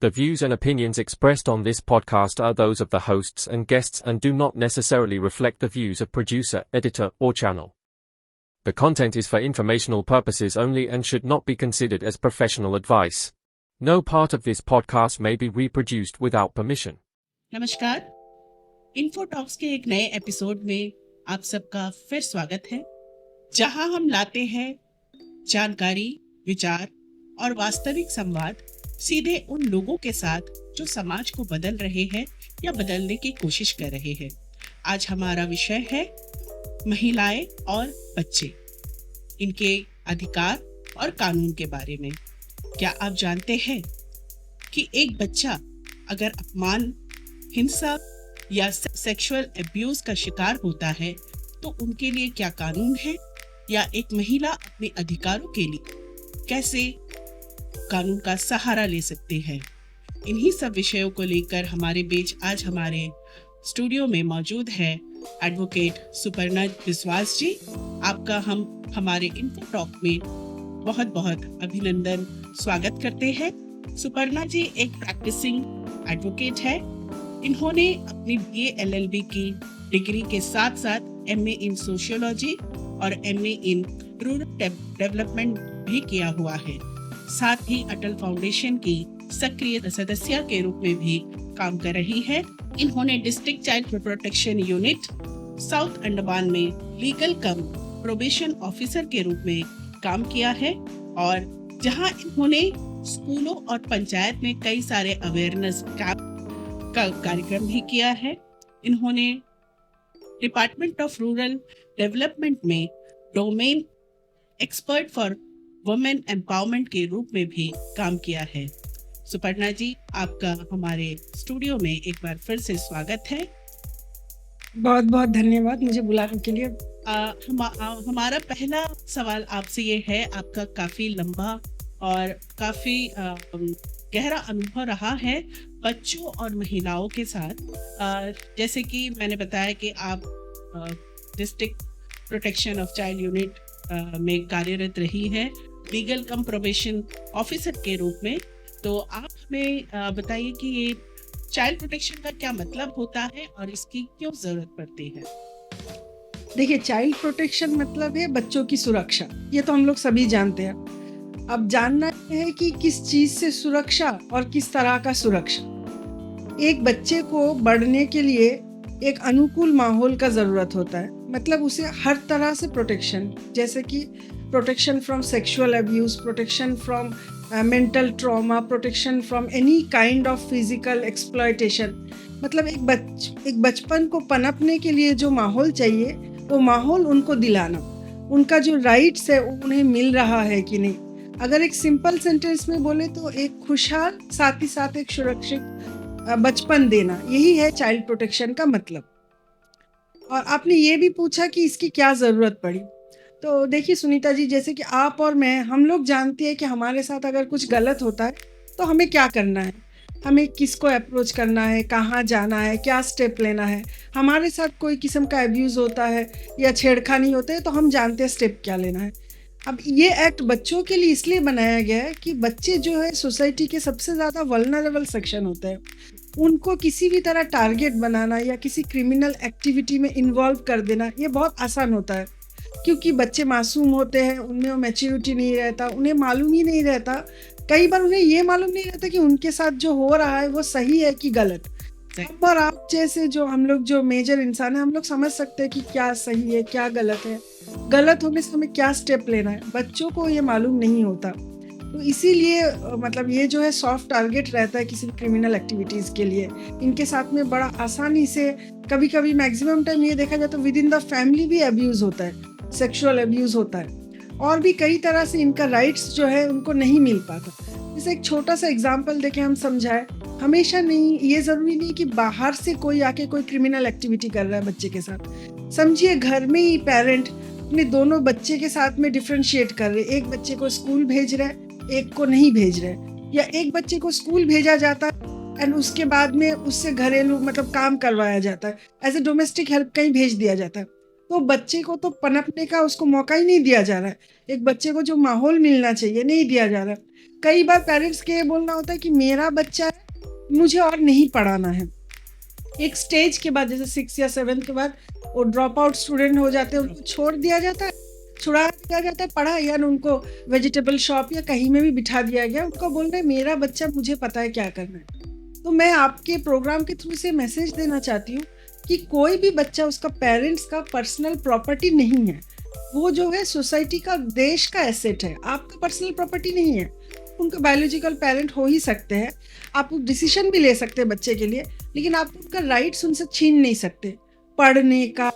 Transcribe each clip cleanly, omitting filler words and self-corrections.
The views and opinions expressed on this podcast are those of the hosts and guests and do not necessarily reflect the views of producer, editor, or channel. The content is for informational purposes only and should not be considered as professional advice. No part of this podcast may be reproduced without permission. नमस्कार, info talks के एक नए episode में आप सबका फिर स्वागत है, जहां हम लाते हैं जानकारी, विचार और वास्तविक संवाद सीधे उन लोगों के साथ जो समाज को बदल रहे हैं या बदलने की कोशिश कर रहे हैं। आज हमारा विषय है महिलाएं और बच्चे, इनके अधिकार और कानून के बारे में। क्या आप जानते हैं कि एक बच्चा अगर अपमान, हिंसा या सेक्सुअल अब्यूज का शिकार होता है तो उनके लिए क्या कानून है, या एक महिला अपने अधिकारों के लिए कैसे कानून का सहारा ले सकते हैं। इन्हीं सब विषयों को लेकर हमारे बीच आज हमारे स्टूडियो में मौजूद है एडवोकेट सुपर्णा विश्वास जी। आपका हम हमारे इन्फो टॉक में बहुत बहुत अभिनंदन स्वागत करते हैं। सुपर्णा जी एक प्रैक्टिसिंग एडवोकेट है। इन्होंने अपनी BA LLB की डिग्री के साथ साथ MA इन सोशियोलॉजी और MA इन रूरल डेवलपमेंट भी किया हुआ है। साथ ही अटल फाउंडेशन की सक्रिय सदस्य के रूप में भी काम कर रही है। इन्होंने district child protection unit south Andaman में लीगल कम प्रोबेशन ऑफिसर के रूप में काम किया है, और जहां इन्होंने स्कूलों और पंचायत में कई सारे अवेयरनेस कैंप का कार्यक्रम भी किया है। इन्होंने डिपार्टमेंट ऑफ रूरल डेवलपमेंट में domain expert for women empowerment के रूप में भी काम किया है। सुपर्णा जी, आपका हमारे स्टूडियो में एक बार फिर से स्वागत है। बहुत बहुत धन्यवाद मुझे बुलाने के लिए। हमारा पहला सवाल आपसे ये है, आपका काफ़ी लंबा और काफ़ी गहरा अनुभव रहा है बच्चों और महिलाओं के साथ। जैसे कि मैंने बताया कि आप district protection of child unit में कार्यरत रही है लीगल कम प्रोबेशन ऑफिसर के रूप में। तो आप हमें बताइए कि ये चाइल्ड प्रोटेक्शन का क्या मतलब होता है और इसकी क्यों ज़रूरत पड़ती है। देखिए, चाइल्ड प्रोटेक्शन मतलब है बच्चों की सुरक्षा। ये तो हम लोग सभी जानते हैं। अब जानना है कि किस चीज़ से सुरक्षा और किस तरह का सुरक्षा। एक बच्चे को बढ़ने के लिए एक अनुकूल माहौल का ज़रूरत होता है, मतलब उसे हर तरह से प्रोटेक्शन, जैसे कि protection from sexual abuse, protection from mental trauma, protection from any kind of physical exploitation. मतलब एक बचपन को पनपने के लिए जो माहौल चाहिए वो माहौल उनको दिलाना, उनका जो राइट्स है उन्हें मिल रहा है कि नहीं। अगर एक सिंपल सेंटेंस में बोले तो एक खुशहाल, साथ ही साथ एक सुरक्षित बचपन देना, यही है चाइल्ड प्रोटेक्शन का मतलब। और आपने ये भी पूछा कि इसकी क्या ज़रूरत पड़ी। तो देखिए सुनीता जी, जैसे कि आप और मैं, हम लोग जानते हैं कि हमारे साथ अगर कुछ गलत होता है तो हमें क्या करना है, हमें किसको अप्रोच करना है, कहाँ जाना है, क्या स्टेप लेना है। हमारे साथ कोई किस्म का अब्यूज़ होता है या छेड़खानी होता है तो हम जानते हैं स्टेप क्या लेना है। अब ये एक्ट बच्चों के लिए इसलिए बनाया गया है कि बच्चे जो है सोसाइटी के सबसे ज़्यादा वल्नरेबल सेक्शन होते हैं। उनको किसी भी तरह टारगेट बनाना या किसी क्रिमिनल एक्टिविटी में इन्वॉल्व कर देना ये बहुत आसान होता है, क्योंकि बच्चे मासूम होते हैं, उनमें वो मैच्योरिटी नहीं रहता, उन्हें मालूम ही नहीं रहता। कई बार उन्हें ये मालूम नहीं रहता कि उनके साथ जो हो रहा है वो सही है कि गलत। और आप जैसे जो हम लोग जो मेजर इंसान है, हम लोग समझ सकते हैं कि क्या सही है क्या गलत है, गलत होने से हमें क्या स्टेप लेना है। बच्चों को ये मालूम नहीं होता, तो इसीलिए मतलब ये जो है सॉफ्ट टारगेट रहता है किसी क्रिमिनल एक्टिविटीज़ के लिए। इनके साथ में बड़ा आसानी से, कभी कभी मैक्सिमम टाइम ये देखा जाए तो विद इन द फैमिली भी अब्यूज़ होता है, सेक्सुअल अब्यूज़ होता है, और भी कई तरह से इनका राइट्स जो है उनको नहीं मिल पाता। जैसे एक छोटा सा एग्जांपल देके हम समझाएं, हमेशा नहीं, ये ज़रूरी नहीं कि बाहर से कोई आके कोई क्रिमिनल एक्टिविटी कर रहा है बच्चे के साथ। समझिए घर में ही पेरेंट अपने दोनों बच्चे के साथ में डिफ्रेंशिएट कर रहे, एक बच्चे को स्कूल भेज रहे, एक को नहीं भेज रहे, या एक बच्चे को स्कूल भेजा जाता है एंड उसके बाद में उससे घरेलू मतलब काम करवाया जाता है, एज ए डोमेस्टिक हेल्प कहीं भेज दिया जाता है। तो बच्चे को तो पनपने का उसको मौका ही नहीं दिया जा रहा है। एक बच्चे को जो माहौल मिलना चाहिए नहीं दिया जा रहा है। कई बार पेरेंट्स के ये बोलना होता है कि मेरा बच्चा है, मुझे और नहीं पढ़ाना है। एक स्टेज के बाद जैसे 6 या 7 के बाद वो ड्रॉप आउट स्टूडेंट हो जाते हैं, उनको छोड़ दिया जाता है, छुड़ा दिया जाता है पढ़ाई, या उनको वेजिटेबल शॉप या कहीं में भी बिठा दिया गया। उनको बोल रहे हैं मेरा बच्चा, मुझे पता है क्या करना है। तो मैं आपके प्रोग्राम के थ्रू से मैसेज देना चाहती हूँ कि कोई भी बच्चा उसका पेरेंट्स का पर्सनल प्रॉपर्टी नहीं है। वो जो है सोसाइटी का, देश का एसेट है, आपका पर्सनल प्रॉपर्टी नहीं है। उनका बायोलॉजिकल पेरेंट हो ही सकते हैं, आप डिसीजन भी ले सकते हैं बच्चे के लिए, लेकिन आप उनका राइट्स उनसे छीन नहीं सकते। पढ़ने का,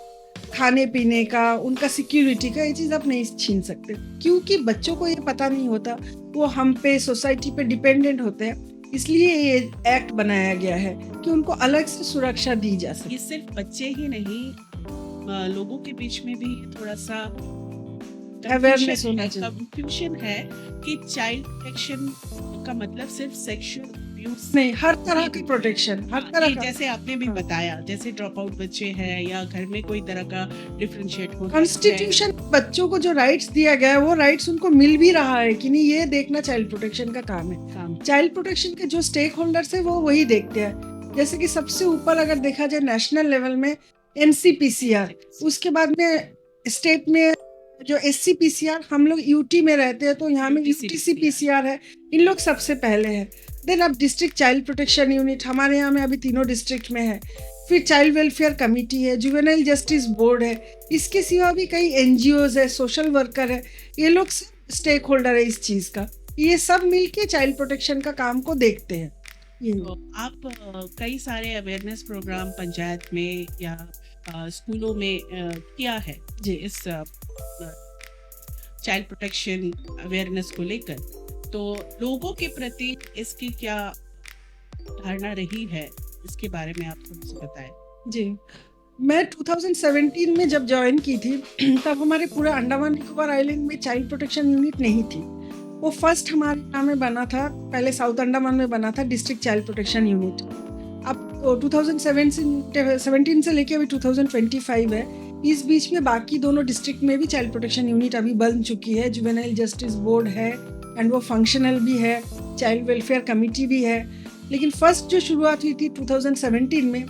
खाने पीने का, उनका सिक्योरिटी का, ये चीज़ आप नहीं छीन सकते, क्योंकि बच्चों को ये पता नहीं होता, वो हम पे, सोसाइटी पे डिपेंडेंट होते हैं। इसलिए ये एक्ट बनाया गया है कि उनको अलग से सुरक्षा दी जा सके। ये सिर्फ बच्चे ही नहीं, लोगों के बीच में भी थोड़ा सा अवेयरनेस होना चाहिए। कंफ्यूजन है कि चाइल्ड प्रोटेक्शन का मतलब सिर्फ सेक्सुअल अब्यूज नहीं, हर तरह की प्रोटेक्शन, हर तरह का। जैसे आपने भी बताया, जैसे ड्रॉप आउट बच्चे हैं या घर में कोई तरह का डिफरेंशिएट हो, कॉन्स्टिट्यूशन बच्चों को जो राइट्स दिया गया है वो राइट्स उनको मिल भी रहा है कि नहीं, ये देखना चाइल्ड प्रोटेक्शन का काम है। चाइल्ड प्रोटेक्शन के जो स्टेक होल्डर्स है वो वही देखते हैं। जैसे कि सबसे ऊपर अगर देखा जाए नेशनल लेवल में NCPCR, उसके बाद में स्टेट में जो SCPCR, हम लोग यूटी में रहते हैं तो यहाँ में UTCPCR है, इन लोग सबसे पहले है। देन अब डिस्ट्रिक्ट चाइल्ड प्रोटेक्शन यूनिट, हमारे यहाँ में अभी तीनों डिस्ट्रिक्ट में है। फिर चाइल्ड वेलफेयर कमेटी है, जुवेनाइल जस्टिस बोर्ड है, इसके सिवा भी कई NGOs है, सोशल वर्कर है, ये लोग स्टेक होल्डर है इस चीज़ का। ये सब मिलके चाइल्ड प्रोटेक्शन का काम को देखते हैं। तो आप कई सारे अवेयरनेस प्रोग्राम पंचायत में या स्कूलों में किया है जी इस चाइल्ड प्रोटेक्शन अवेयरनेस को लेकर, तो लोगों के प्रति इसकी क्या धारणा रही है, इसके बारे में आप थोड़ा सा बताएं। जी, मैं 2017 में जब ज्वाइन की थी तब हमारे पूरे अंडमान निकोबार आइलैंड में चाइल्ड प्रोटेक्शन यूनिट नहीं थी। वो फर्स्ट हमारे यहाँ में बना था, पहले साउथ अंडमान में बना था डिस्ट्रिक्ट चाइल्ड प्रोटेक्शन यूनिट। अब 2017 से लेके अभी 2025 है, इस बीच में बाकी दोनों डिस्ट्रिक्ट में भी चाइल्ड प्रोटेक्शन यूनिट अभी बन चुकी है। जुवेनाइल जस्टिस बोर्ड है एंड वो फंक्शनल भी है, चाइल्ड वेलफेयर कमेटी भी है। लेकिन फर्स्ट जो शुरुआत हुई थी 2017 में,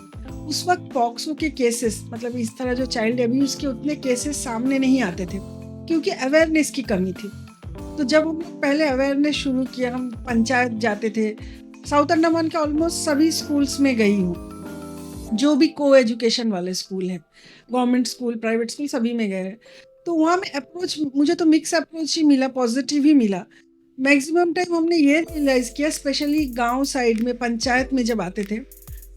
उस वक्त पॉक्सो के केसेस, मतलब इस तरह जो चाइल्ड अब्यूज़ के उतने केसेस सामने नहीं आते थे क्योंकि अवेयरनेस की कमी थी। तो जब हम पहले अवेयरनेस शुरू किया, हम पंचायत जाते थे, साउथ अंडमान के ऑलमोस्ट सभी स्कूल्स में गई हूँ, जो भी को एजुकेशन वाले स्कूल हैं, गवर्नमेंट स्कूल, प्राइवेट स्कूल, सभी में गए। तो वहाँ में अप्रोच, मुझे तो मिक्स अप्रोच ही मिला, पॉजिटिव ही मिला। मैक्सिमम टाइम हमने ये रियलाइज़ किया, स्पेशली गांव साइड में पंचायत में जब आते थे,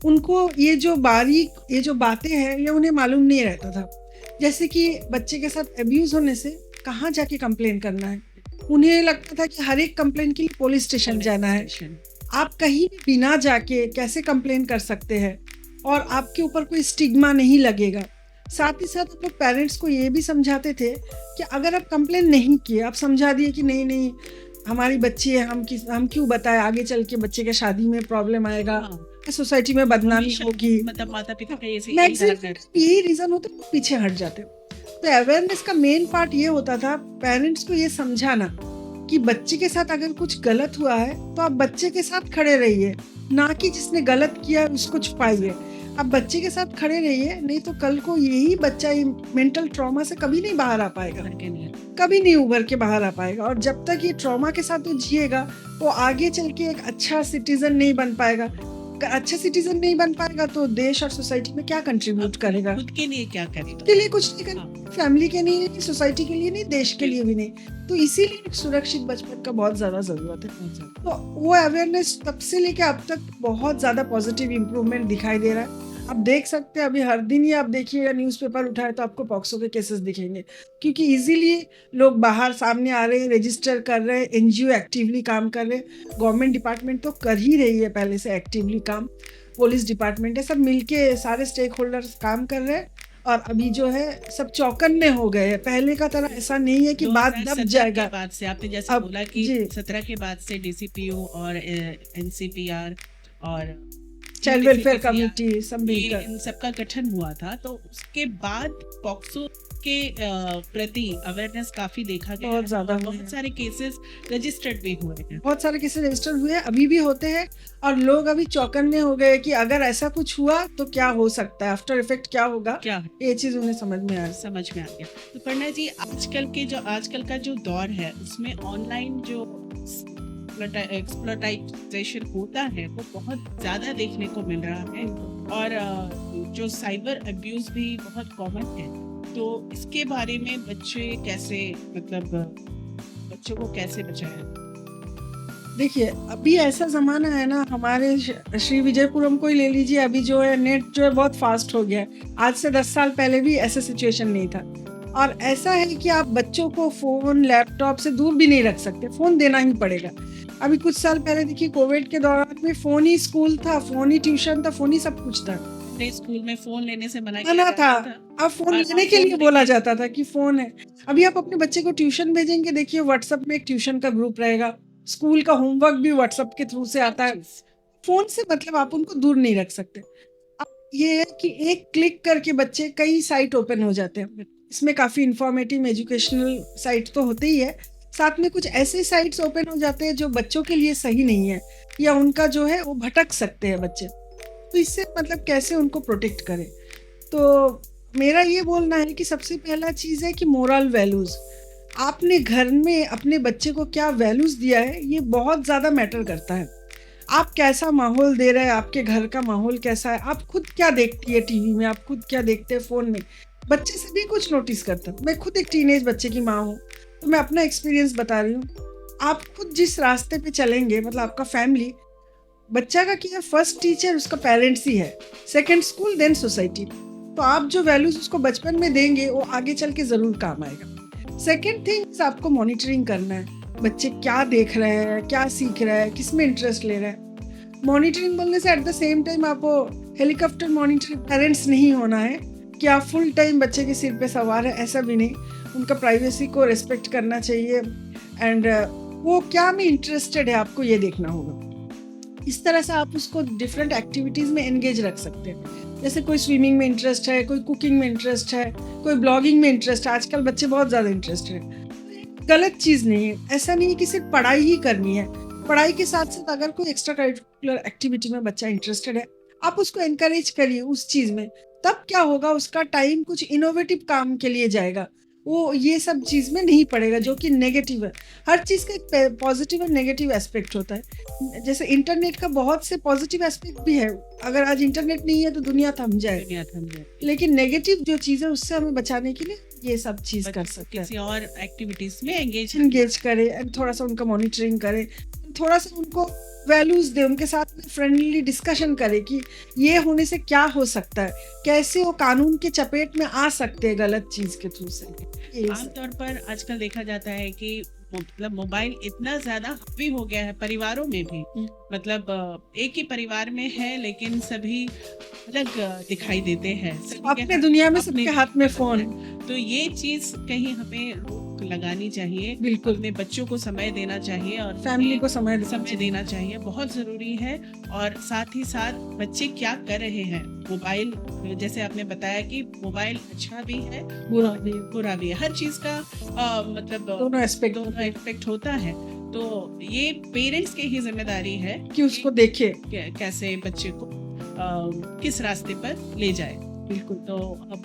उनको ये जो बातें हैं ये उन्हें मालूम नहीं रहता था। जैसे कि बच्चे के साथ अब्यूज़ होने से कहाँ जाके कंप्लेन करना है, उन्हें लगता था कि हर एक कंप्लेन के लिए पुलिस स्टेशन जाना है। आप कहीं भी बिना जाके कैसे कंप्लेन कर सकते हैं और आपके ऊपर कोई स्टिग्मा नहीं लगेगा। साथ ही साथ हम लोग पेरेंट्स को ये भी समझाते थे कि अगर आप कंप्लेन नहीं किए, आप समझा दिए कि नहीं हमारी बच्ची है, हम क्यों बताएं, आगे चल के बच्चे के शादी में प्रॉब्लम आएगा, सोसाइटी में बदनामी होगी, मतलब माता पिता का यही रीजन होता है, पीछे हट जाते। तो अवेयरनेस का मेन पार्ट ये होता था पेरेंट्स को ये समझाना कि बच्चे के साथ अगर कुछ गलत हुआ है तो आप बच्चे के साथ खड़े रहिए, ना कि जिसने गलत किया उसको छुपाइए। आप बच्चे के साथ खड़े रहिए, नहीं तो कल को यही बच्चा मेंटल ट्रॉमा से कभी नहीं बाहर आ पाएगा, कभी नहीं उभर के बाहर आ पाएगा। और जब तक ये ट्रॉमा के साथ वो जिएगा, वो आगे चल के एक अच्छा सिटीजन नहीं बन पाएगा। अच्छा सिटीजन नहीं बन पाएगा तो देश और सोसाइटी में क्या कंट्रीब्यूट करेगा, खुद के लिए क्या करेगा, के लिए कुछ नहीं करेगा, फैमिली के लिए नहीं, सोसाइटी के लिए नहीं, देश के लिए भी नहीं। तो इसीलिए सुरक्षित बचपन का बहुत ज्यादा जरूरत है। तो वो अवेयरनेस तब से लेके अब तक बहुत ज्यादा पॉजिटिव इम्प्रूवमेंट दिखाई दे रहा है। आप देख सकते हैं, अभी हर दिन ही आप देखिएगा न्यूज़पेपर उठाए तो आपको पॉक्सो के केसेस दिखेंगे, क्योंकि इजीली लोग बाहर सामने आ रहे हैं, रजिस्टर कर रहे हैं, NGO एक्टिवली काम कर रहे हैं, गवर्नमेंट डिपार्टमेंट तो कर ही रही है पहले से एक्टिवली काम, पुलिस डिपार्टमेंट है, सब मिलके सारे स्टेक होल्डर्स काम कर रहे हैं। और अभी जो है सब चौकन्ने हो गए हैं, पहले का तरह ऐसा नहीं है कि बात दब जाएगा। बाद से आपने जैसे बोला कि 17 के बाद से DCPO और NCPR और चाइल्ड वेलफेयर कमेटी सब मिलकर इन सबका गठन हुआ था, तो उसके बाद पॉक्सो इसके प्रति अवेयरनेस काफी देखा गया बहुत है ज्यादा और हुए हैं। बहुत सारे केसेस रजिस्टर्ड भी हुए हैं। बहुत सारे केसेस रजिस्टर हुए हैं, अभी भी होते हैं, और लोग अभी चौकन्ने हो गए कि अगर ऐसा कुछ हुआ तो क्या हो सकता है, आफ्टर इफेक्ट क्या होगा, क्या है ये चीज उन्हें समझ में आ रही है। समझ में आ गया। तो पढ़ना जी, आजकल का जो दौर है उसमें ऑनलाइन जो एक्सप्लॉइटेशन होता है वो बहुत ज्यादा देखने को मिल रहा है, और जो साइबर अब्यूज भी बहुत कॉमन है। तो इसके बारे में बच्चों को कैसे बचाएं? देखिए, अभी ऐसा जमाना है ना, हमारे श्री विजयपुरम को ही ले लीजिए, अभी जो है नेट जो है बहुत फास्ट हो गया है। आज से 10 साल पहले भी ऐसा सिचुएशन नहीं था, और ऐसा है कि आप बच्चों को फोन लैपटॉप से दूर भी नहीं रख सकते, फोन देना ही पड़ेगा। अभी कुछ साल पहले देखिए, कोविड के दौरान में फोन ही स्कूल था, फोन ही ट्यूशन था, फोन ही सब कुछ था। अपने स्कूल में फोन लेने से मना मना था, अब फोन और लेने अब के फोन लिए बोला जाता था कि फोन है। अभी आप अपने बच्चे को ट्यूशन भेजेंगे, देखिए व्हाट्सएप में एक ट्यूशन का ग्रुप रहेगा, स्कूल का होमवर्क भी व्हाट्सएप के थ्रू से आता है। फोन से मतलब आप उनको दूर नहीं रख सकते। अब ये है कि एक क्लिक करके बच्चे कई साइट ओपन हो जाते हैं, इसमें काफी इंफॉर्मेटिव एजुकेशनल साइट तो होते ही है, साथ में कुछ ऐसे साइट्स ओपन हो जाते हैं जो बच्चों के लिए सही नहीं है, या उनका जो है वो भटक सकते हैं बच्चे। तो इससे मतलब कैसे उनको प्रोटेक्ट करें, तो मेरा ये बोलना है कि सबसे पहला चीज़ है कि मोरल वैल्यूज़, आपने घर में अपने बच्चे को क्या वैल्यूज़ दिया है, ये बहुत ज़्यादा मैटर करता है। आप कैसा माहौल दे रहे हैं, आपके घर का माहौल कैसा है, आप खुद क्या देखती है टीवी में, आप खुद क्या देखते हैं फ़ोन में, बच्चे से भी कुछ नोटिस करता हूँ। मैं खुद एक टीनेज बच्चे की माँ हूँ, तो मैं अपना एक्सपीरियंस बता रही हूँ। आप खुद जिस रास्ते पे चलेंगे, मतलब आपका फैमिली, बच्चा का क्या, फर्स्ट टीचर उसका पेरेंट्स ही है, सेकंड स्कूल, देन सोसाइटी। तो आप जो वैल्यूज उसको बचपन में देंगे वो आगे चल के जरूर काम आएगा। सेकंड थिंग, आपको मॉनिटरिंग करना है, बच्चे क्या देख रहे हैं, क्या सीख रहे हैं, किस में इंटरेस्ट ले रहे हैं। मॉनिटरिंग बोलने से एट द सेम टाइम आपको हेलीकॉप्टर मॉनिटरिंग पेरेंट्स नहीं होना है कि आप फुल टाइम बच्चे के सिर पे सवार है, ऐसा भी नहीं। उनका प्राइवेसी को रिस्पेक्ट करना चाहिए, एंड वो क्या में इंटरेस्टेड है आपको ये देखना होगा। इस तरह से आप उसको डिफरेंट एक्टिविटीज़ में एंगेज रख सकते हैं। जैसे कोई स्विमिंग में इंटरेस्ट है, कोई कुकिंग में इंटरेस्ट है, कोई ब्लॉगिंग में इंटरेस्ट है, आजकल बच्चे बहुत ज़्यादा इंटरेस्टेड हैं। गलत चीज़ नहीं है, ऐसा नहीं है कि सिर्फ पढ़ाई ही करनी है। पढ़ाई के साथ साथ अगर कोई एक्स्ट्रा करिकुलर एक्टिविटी में बच्चा इंटरेस्टेड है, आप उसको एनकरेज करिए उस चीज़ में। तब क्या होगा, उसका टाइम कुछ इनोवेटिव काम के लिए जाएगा, वो ये सब चीज़ में नहीं पड़ेगा जो कि नेगेटिव है। हर चीज़ का एक पॉजिटिव और नेगेटिव एस्पेक्ट होता है। जैसे इंटरनेट का बहुत से पॉजिटिव एस्पेक्ट भी है, अगर आज इंटरनेट नहीं है तो दुनिया थम जाए, लेकिन नेगेटिव जो चीज़ है उससे हमें बचाने के लिए ये सब चीज़ कर सकते हैं। किसी और एक्टिविटीज में एंगेज करें, एंड थोड़ा सा उनका मॉनिटरिंग करें, थोड़ा सा उनको वैल्यूज दे, उनके साथ में फ्रेंडली डिस्कशन करें कि ये होने से क्या हो सकता है, कैसे वो कानून के चपेट में आ सकते हैं गलत चीज के थ्रू से। आमतौर पर आजकल देखा जाता है कि मतलब मोबाइल इतना ज्यादा हावी हो गया है परिवारों में भी, मतलब एक ही परिवार में है लेकिन सभी अलग दिखाई देते हैं, अपने दुनिया में सबके हाथ में फोन। तो ये चीज कहीं हमें रोक लगानी चाहिए, बिल्कुल अपने बच्चों को समय देना चाहिए और फैमिली को समय देना चाहिए, बहुत जरूरी है। और साथ ही साथ बच्चे क्या कर रहे हैं, मोबाइल जैसे आपने बताया कि मोबाइल अच्छा भी है बुरा भी है, हर चीज का मतलब दोनों एस्पेक्ट होता है। तो ये पेरेंट्स की ही जिम्मेदारी है कि उसको देखे कैसे बच्चे को किस रास्ते पर ले जाए। बिल्कुल। तो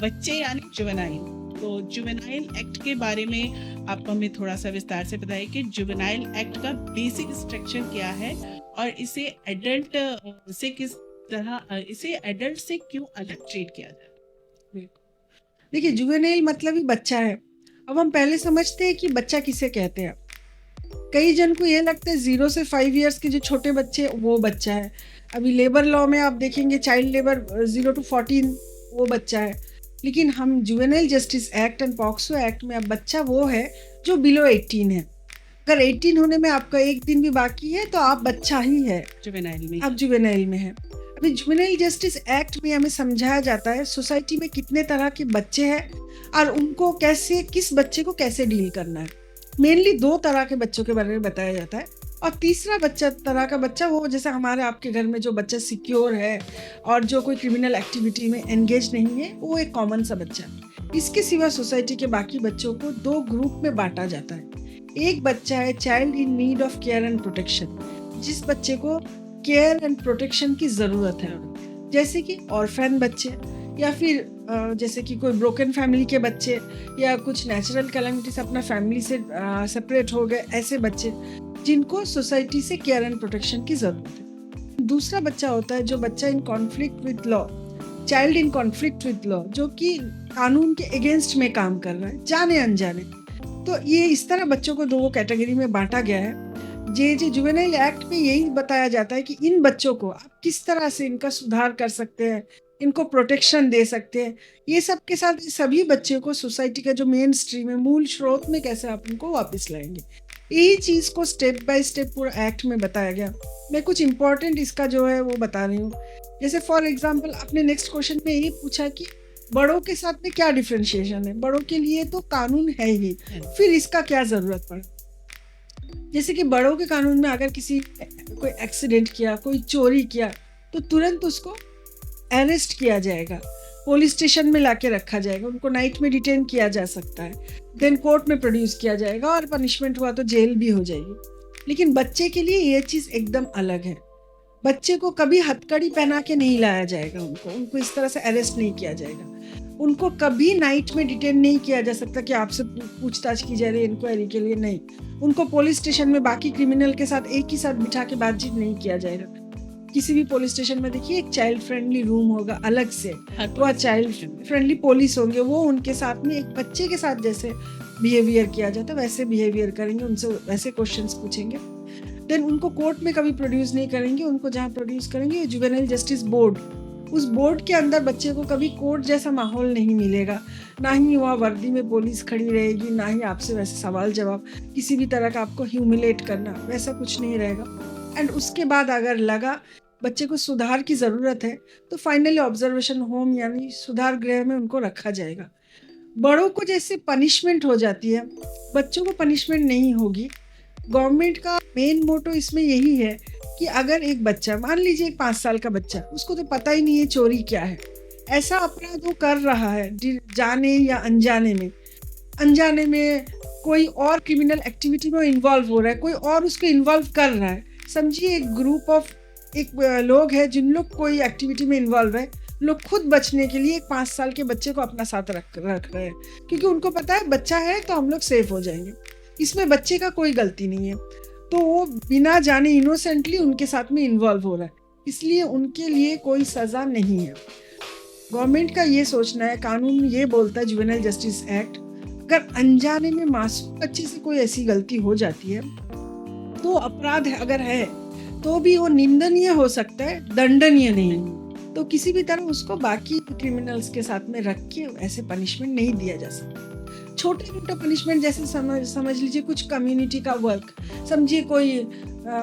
बच्चे यानी जुवेनाइल, तो जुवेनाइल एक्ट के बारे में आप हमें थोड़ा सा विस्तार से बताइए कि जुवेनाइल एक्ट का बेसिक स्ट्रक्चर क्या है और इसे एडल्ट से किस तरह, इसे एडल्ट से क्यों अलग ट्रीट किया जाए। देखिए, जुवेनाइल मतलब ही बच्चा है। अब हम पहले समझते हैं कि बच्चा किसे कहते हैं। कई जन को ये लगता है 0 से 5 इयर्स के जो छोटे बच्चे वो बच्चा है। अभी लेबर लॉ में आप देखेंगे चाइल्ड लेबर 0 to 14 वो बच्चा है, लेकिन हम juvenile justice act and POCSO act में अब बच्चा वो है जो बिलो 18 है। अगर 18 होने में आपका एक दिन भी बाकी है तो आप बच्चा ही है, जुवेनाइल में, आप जुवेनाइल में है। अभी जुवेनाइल जस्टिस एक्ट में हमें समझाया जाता है सोसाइटी में कितने तरह के बच्चे हैं और उनको कैसे, किस बच्चे को कैसे डील करना है। मेनली 2 तरह के बच्चों के बारे में बताया जाता है, और तीसरा तरह का बच्चा वो जैसे हमारे आपके घर में जो बच्चा सिक्योर है और जो कोई क्रिमिनल एक्टिविटी में एंगेज नहीं है, वो एक कॉमन सा बच्चा। इसके सिवा सोसाइटी के बाकी बच्चों को 2 ग्रुप में बांटा जाता है। एक बच्चा है child in need of care and protection, जिस बच्चे को केयर एंड प्रोटेक्शन की ज़रूरत है, जैसे कि ऑर्फन बच्चे या फिर जैसे कि कोई ब्रोकन फैमिली के बच्चे या कुछ नेचुरल कैलेमिटीज अपना फैमिली से सेपरेट हो गए, ऐसे बच्चे जिनको सोसाइटी से केयर एंड प्रोटेक्शन की ज़रूरत है। दूसरा बच्चा होता है जो बच्चा in conflict with law, child in conflict with law, जो कि कानून के अगेंस्ट में काम कर रहा है जाने अनजाने। तो ये इस तरह बच्चों को 2 कैटेगरी में बांटा गया है। जे जुवेनाइल एक्ट में यही बताया जाता है कि इन बच्चों को आप किस तरह से इनका सुधार कर सकते हैं, इनको प्रोटेक्शन दे सकते हैं। ये सब के साथ सभी बच्चों को सोसाइटी का जो मेन स्ट्रीम है, मूल स्रोत में कैसे आप उनको वापस लाएंगे, यही चीज़ को स्टेप बाय स्टेप पूरा एक्ट में बताया गया। मैं कुछ इंपॉर्टेंट इसका जो है वो बता रही हूँ। जैसे फॉर एग्जाम्पल आपने नेक्स्ट क्वेश्चन में ये पूछा कि बड़ों के साथ में क्या डिफरेंशिएशन है। बड़ों के लिए तो कानून है ही, फिर इसका क्या ज़रूरत पड़ा। जैसे कि बड़ों के कानून में अगर किसी कोई एक्सीडेंट किया, कोई चोरी किया, तो तुरंत उसको अरेस्ट किया जाएगा, पुलिस स्टेशन में लाके रखा जाएगा, उनको नाइट में डिटेन किया जा सकता है, देन कोर्ट में प्रोड्यूस किया जाएगा और पनिशमेंट हुआ तो जेल भी हो जाएगी। लेकिन बच्चे के लिए ये चीज़ एकदम अलग है। बच्चे को कभी हथकड़ी पहना के नहीं लाया जाएगा, उनको इस तरह से अरेस्ट नहीं किया जाएगा, उनको कभी नाइट में डिटेन नहीं किया जा सकता कि आपसे पूछताछ की जा रही है इंक्वायरी के लिए, नहीं। उनको पुलिस स्टेशन में बाकी क्रिमिनल के साथ एक ही साथ बिठा के बातचीत नहीं किया जाएगा। किसी भी पुलिस स्टेशन में देखिए एक चाइल्ड फ्रेंडली रूम होगा अलग से, वह चाइल्ड फ्रेंडली पुलिस होंगे, वो उनके साथ में एक बच्चे के साथ जैसे बिहेवियर किया जाता है वैसे बिहेवियर करेंगे, उनसे वैसे क्वेश्चंस पूछेंगे। देन उनको कोर्ट में कभी प्रोड्यूस नहीं करेंगे, उनको जहाँ प्रोड्यूस करेंगे जुवेनाइल जस्टिस बोर्ड, उस बोर्ड के अंदर बच्चे को कभी कोर्ट जैसा माहौल नहीं मिलेगा, ना ही वहाँ वर्दी में पुलिस खड़ी रहेगी, ना ही आपसे वैसे सवाल जवाब, किसी भी तरह का आपको ह्यूमिलेट करना, वैसा कुछ नहीं रहेगा। एंड उसके बाद अगर लगा बच्चे को सुधार की ज़रूरत है तो फाइनली ऑब्जर्वेशन होम यानी सुधार गृह में उनको रखा जाएगा। बड़ों को जैसे पनिशमेंट हो जाती है, बच्चों को पनिशमेंट नहीं होगी। गवर्नमेंट का मेन मोटो इसमें यही है कि अगर एक बच्चा, मान लीजिए एक 5 साल का बच्चा, उसको तो पता ही नहीं है चोरी क्या है, ऐसा अपराध वो कर रहा है जाने या अनजाने में कोई और क्रिमिनल एक्टिविटी में इन्वॉल्व हो रहा है, कोई और उसको इन्वॉल्व कर रहा है। समझिए एक ग्रुप ऑफ लोग है जिन लोग कोई एक्टिविटी में इन्वॉल्व है, लोग खुद बचने के लिए एक 5 साल के बच्चे को अपना साथ रख रहे हैं, क्योंकि उनको पता है बच्चा है तो हम लोग सेफ हो जाएंगे। इसमें बच्चे का कोई गलती नहीं है, तो वो बिना जाने इनोसेंटली उनके साथ में इन्वॉल्व हो रहा है, इसलिए उनके लिए कोई सज़ा नहीं है। गवर्नमेंट का ये सोचना है, कानून ये बोलता है जुवेनाइल जस्टिस एक्ट, अगर अनजाने में मासूम बच्चे से कोई ऐसी गलती हो जाती है तो अपराध अगर है तो भी वो निंदनीय हो सकता है, दंडनीय नहीं। तो किसी भी तरह उसको बाकी क्रिमिनल्स के साथ में रख के ऐसे पनिशमेंट नहीं दिया जा सकता। छोटे मोटे पनिशमेंट जैसे समझ लीजिए कुछ कम्युनिटी का वर्क, समझिए कोई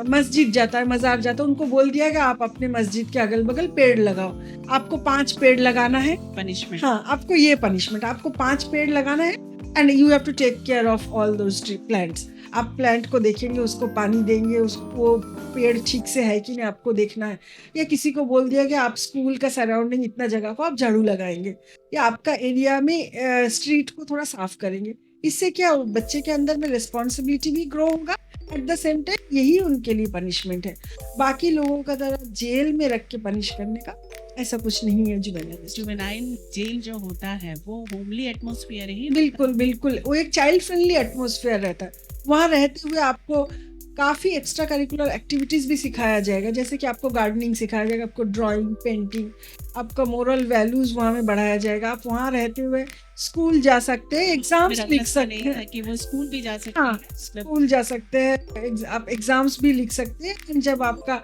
मस्जिद जाता है, मज़ार जाता है, उनको बोल दिया कि आप अपने मस्जिद के अगल बगल पेड़ लगाओ, आपको 5 पेड़ लगाना है, पनिशमेंट। हाँ, आपको ये पनिशमेंट, आपको 5 पेड़ लगाना है and you have to take care of all those plants. आप प्लांट को देखेंगे, उसको पानी देंगे, उसको पेड़ ठीक से है कि नहीं आपको देखना है। या किसी को बोल दिया कि आप स्कूल का सराउंडिंग इतना जगह को आप झाड़ू लगाएंगे, या आपका एरिया में स्ट्रीट को थोड़ा साफ करेंगे। इससे क्या बच्चे के अंदर में रिस्पॉन्सिबिलिटी भी ग्रो होगा, एट द सेम टाइम यही उनके लिए पनिशमेंट है। बाकी लोगों का तरह जेल में रख के पनिश करने का ऐसा कुछ नहीं है। जुवेनाइल जेल जो होता है वो होमली एटमॉस्फेयर ही, बिल्कुल बिल्कुल, वो एक चाइल्ड फ्रेंडली एटमॉस्फेयर रहता है। वहाँ रहते हुए आपको काफ़ी एक्स्ट्रा करिकुलर एक्टिविटीज़ भी सिखाया जाएगा, जैसे कि आपको गार्डनिंग सिखाया जाएगा, आपको ड्राइंग, पेंटिंग, आपका मोरल वैल्यूज़ वहाँ में बढ़ाया जाएगा। आप वहाँ रहते हुए स्कूल जा सकते हैं, एग्जाम्स लिख सकते हैं कि वो स्कूल भी जा सकते हैं, स्कूल जा सकते हैं, आप एग्जाम्स भी लिख सकते हैं। जब आपका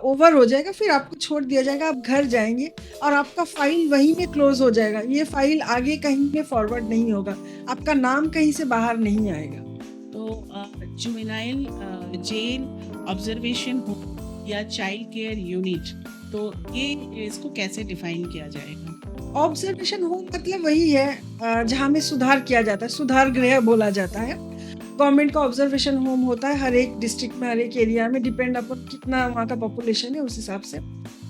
ओवर हो जाएगा फिर आपको छोड़ दिया जाएगा, आप घर जाएंगे और आपका फाइल वहीं में क्लोज हो जाएगा। ये फाइल आगे कहीं में फॉरवर्ड नहीं होगा, आपका नाम कहीं से बाहर नहीं आएगा। तो जुवेनाइल जेल ऑब्जर्वेशन होम या चाइल्ड केयर यूनिट, तो ये इसको कैसे डिफाइन किया जाएगा? ऑब्जर्वेशन होम मतलब वही है जहाँ में सुधार किया जाता है, सुधार गृह बोला जाता है। गवर्नमेंट का ऑब्जर्वेशन होम होता है हर एक डिस्ट्रिक्ट में, हर एक एरिया में, डिपेंड अपॉन कितना वहाँ का पॉपुलेशन है उस हिसाब से।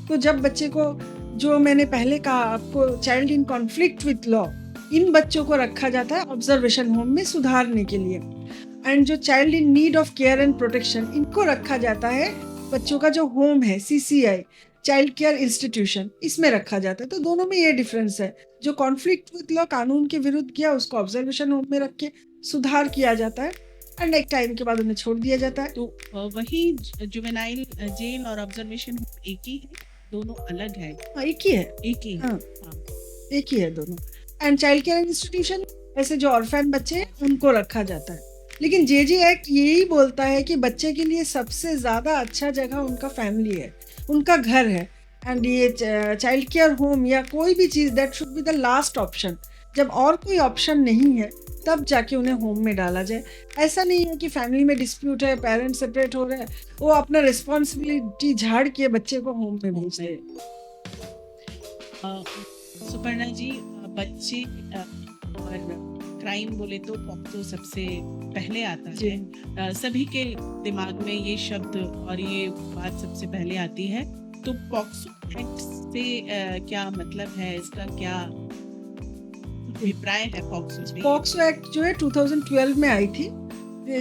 तो जब बच्चे को, जो मैंने पहले कहा आपको, child in conflict with law, इन बच्चों को रखा जाता है ऑब्जर्वेशन होम में सुधारने के लिए। एंड जो child in need of care and protection, इनको रखा जाता है बच्चों का जो होम है, CCI चाइल्ड केयर इंस्टीट्यूशन, इसमें रखा जाता है। तो दोनों में ये डिफरेंस है, जो कॉन्फ्लिक्ट विद लॉ कानून के विरुद्ध किया उसको ऑब्जर्वेशन होम में रख के सुधार किया जाता है, एंड एक टाइम के बाद उन्हें छोड़ दिया जाता है। तो वही जुवेनाइल जेल और ऑब्जर्वेशन होम एक ही है, दोनों अलग है? हाँ, एक ही है। एक ही है। हाँ, हाँ। एक ही है दोनों। एंड चाइल्ड केयर इंस्टीट्यूशन ऐसे जो ऑर्फन बच्चे हैं उनको रखा जाता है। लेकिन JJ एक्ट यही बोलता है कि बच्चे के लिए सबसे ज़्यादा अच्छा जगह उनका फैमिली है, उनका घर है। एंड ये चाइल्ड केयर होम या कोई भी चीज़ that should be the last option. जब और कोई ऑप्शन नहीं है तब जाके उन्हें होम में डाला जाए। ऐसा नहीं है कि फैमिली में डिस्प्यूट है, पेरेंट्स सेपरेट हो रहे हैं, वो अपना रिस्पॉन्सिबिलिटी झाड़ के बच्चे को होम में भेज रहे हैं। सुपर्णा जी, बच्चे और क्राइम बोले तो पॉक्सो सबसे पहले आता है। सभी के दिमाग में ये शब्द और ये बात सबसे पहले आती है। तो पॉक्सो एक्ट से क्या मतलब है, इसका क्या अभिप्राय है पॉक्सो से? पॉक्सो एक्ट जो है 2012 में आई थी।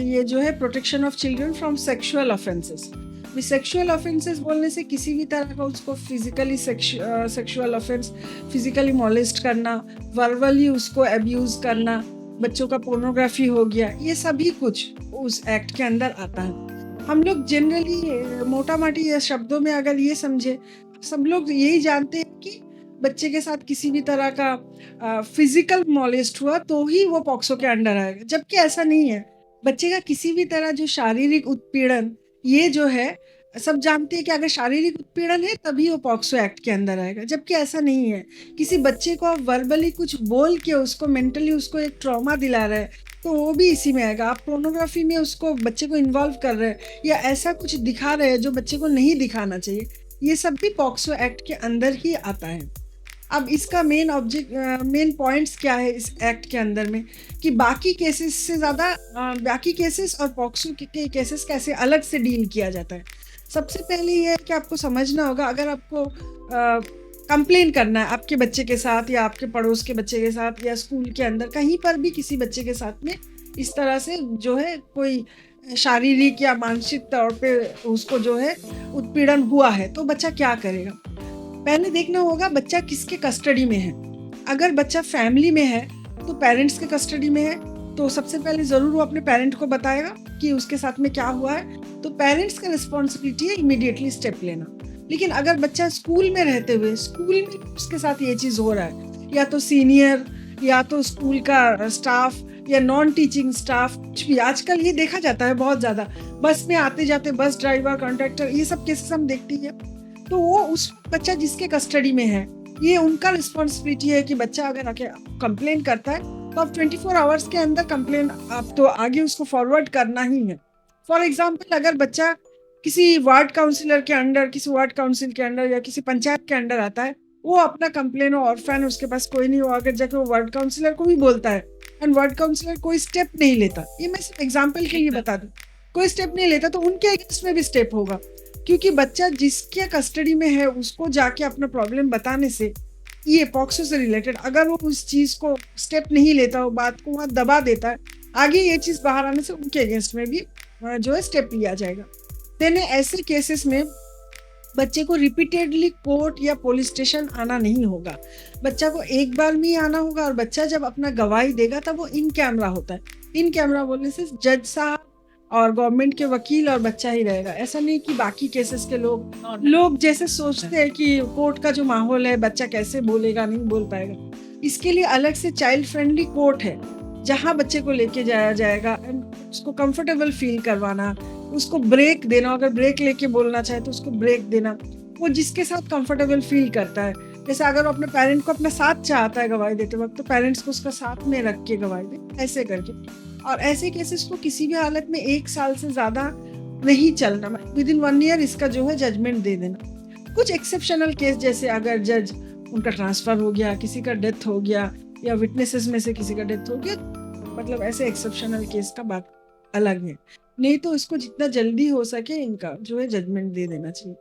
ये जो है protection of children from sexual offences. Sexual offences बोलने से किसी भी तरह का उसको physically sexual offence, physically molest करना, वर्बली उसको अब्यूज करना, बच्चों का पोर्नोग्राफी हो गया, ये सभी कुछ उस एक्ट के अंदर आता है। हम लोग जनरली मोटा माटी या शब्दों में अगर ये समझे, सब लोग यही जानते हैं कि बच्चे के साथ किसी भी तरह का फिजिकल मॉलेस्ट हुआ तो ही वो पॉक्सो के अंडर आएगा, जबकि ऐसा नहीं है। बच्चे का किसी भी तरह जो शारीरिक उत्पीड़न, ये जो है सब जानते हैं कि अगर शारीरिक उत्पीड़न है तभी वो पॉक्सो एक्ट के अंदर आएगा, जबकि ऐसा नहीं है। किसी बच्चे को आप वर्बली कुछ बोल के उसको मेंटली उसको एक ट्रॉमा दिला रहे हैं तो वो भी इसी में आएगा। आप पोर्नोग्राफी में उसको बच्चे को इन्वॉल्व कर रहे हैं या ऐसा कुछ दिखा रहे हैं जो बच्चे को नहीं दिखाना चाहिए, ये सब भी पॉक्सो एक्ट के अंदर ही आता है। अब इसका मेन पॉइंट्स क्या है इस एक्ट के अंदर में, कि बाकी केसेस से ज़्यादा बाकी केसेस और पॉक्सो के केसेस कैसे अलग से डील किया जाता है। सबसे पहले ये है कि आपको समझना होगा, अगर आपको कंप्लेन करना है आपके बच्चे के साथ या आपके पड़ोस के बच्चे के साथ या स्कूल के अंदर कहीं पर भी किसी बच्चे के साथ में इस तरह से जो है कोई शारीरिक या मानसिक तौर पे उसको जो है उत्पीड़न हुआ है, तो बच्चा क्या करेगा। पहले देखना होगा बच्चा किसके कस्टडी में है। अगर बच्चा फैमिली में है तो पेरेंट्स के कस्टडी में है, तो सबसे पहले ज़रूर वो अपने पेरेंट को बताएगा कि उसके साथ में क्या हुआ है। तो पेरेंट्स का रिस्पॉन्सिबिलिटी है इमीडिएटली स्टेप लेना। लेकिन अगर बच्चा स्कूल में रहते हुए स्कूल में उसके साथ ये चीज़ हो रहा है, या तो सीनियर या तो स्कूल का स्टाफ या नॉन टीचिंग स्टाफ, कुछ भी आजकल ये देखा जाता है बहुत ज़्यादा, बस में आते जाते बस ड्राइवर, कंडक्टर, ये सब केसेस हम देखते हैं। तो वो उस बच्चा जिसके कस्टडी में है, ये उनका रिस्पॉन्सिबिलिटी है कि बच्चा अगर आके कंप्लेन करता है तो आप 24 आवर्स के अंदर कंप्लेन आप तो आगे उसको फॉरवर्ड करना ही है। फॉर एग्जाम्पल, अगर बच्चा किसी वार्ड काउंसिलर के अंडर, किसी वार्ड काउंसिल के अंडर या किसी पंचायत के अंडर आता है, वो अपना कंप्लेन हो, ऑर्फन उसके पास कोई नहीं हो, अगर जाके वो वार्ड काउंसिलर को भी बोलता है एंड वार्ड काउंसिलर कोई स्टेप नहीं लेता, ये मैं सिर्फ एग्जाम्पल के लिए बता दूं, कोई स्टेप नहीं लेता तो उनके अगेंस्ट में भी स्टेप होगा, क्योंकि बच्चा जिसके कस्टडी में है उसको जाके अपना प्रॉब्लम बताने से, ये पॉक्सो से रिलेटेड, अगर वो उस चीज़ को स्टेप नहीं लेता, वो बात को वहाँ दबा देता है, आगे ये चीज़ बाहर आने से उनके अगेंस्ट में भी जो है स्टेप लिया जाएगा। देन ऐसे केसेस में बच्चे को रिपीटेडली कोर्ट या पुलिस स्टेशन आना नहीं होगा, बच्चा को एक बार में ही आना होगा। और बच्चा जब अपना गवाही देगा तब वो इन कैमरा होता है। इन कैमरा बोलने से जज साहब और गवर्नमेंट के वकील और बच्चा ही रहेगा। ऐसा नहीं कि बाकी केसेस के लोग जैसे सोचते हैं कि कोर्ट का जो माहौल है बच्चा कैसे बोलेगा, नहीं बोल पाएगा। इसके लिए अलग से चाइल्ड फ्रेंडली कोर्ट है जहाँ बच्चे को लेके जाया जाएगा, उसको कंफर्टेबल फील करवाना, उसको ब्रेक देना, अगर ब्रेक लेके बोलना चाहे तो उसको ब्रेक देना, वो जिसके साथ कंफर्टेबल फील करता है। जैसे अगर वो अपने पेरेंट को अपना साथ चाहता है गवाही देते वक्त, तो पेरेंट्स को उसका साथ में रख के गवाही दे, ऐसे करके। और ऐसे केसेस को किसी भी हालत में 1 साल से ज़्यादा नहीं चलना, विदिन 1 ईयर इसका जो है जजमेंट दे देना। कुछ एक्सेप्शनल केस, जैसे अगर जज उनका ट्रांसफ़र हो गया, किसी का डेथ हो गया या विटनेसेस में से किसी का डेथ हो गया, मतलब ऐसे एक्सेप्शनल केस का बात अलग है। नहीं तो इसको जितना जल्दी हो सके इनका जो है जजमेंट दे देना चाहिए,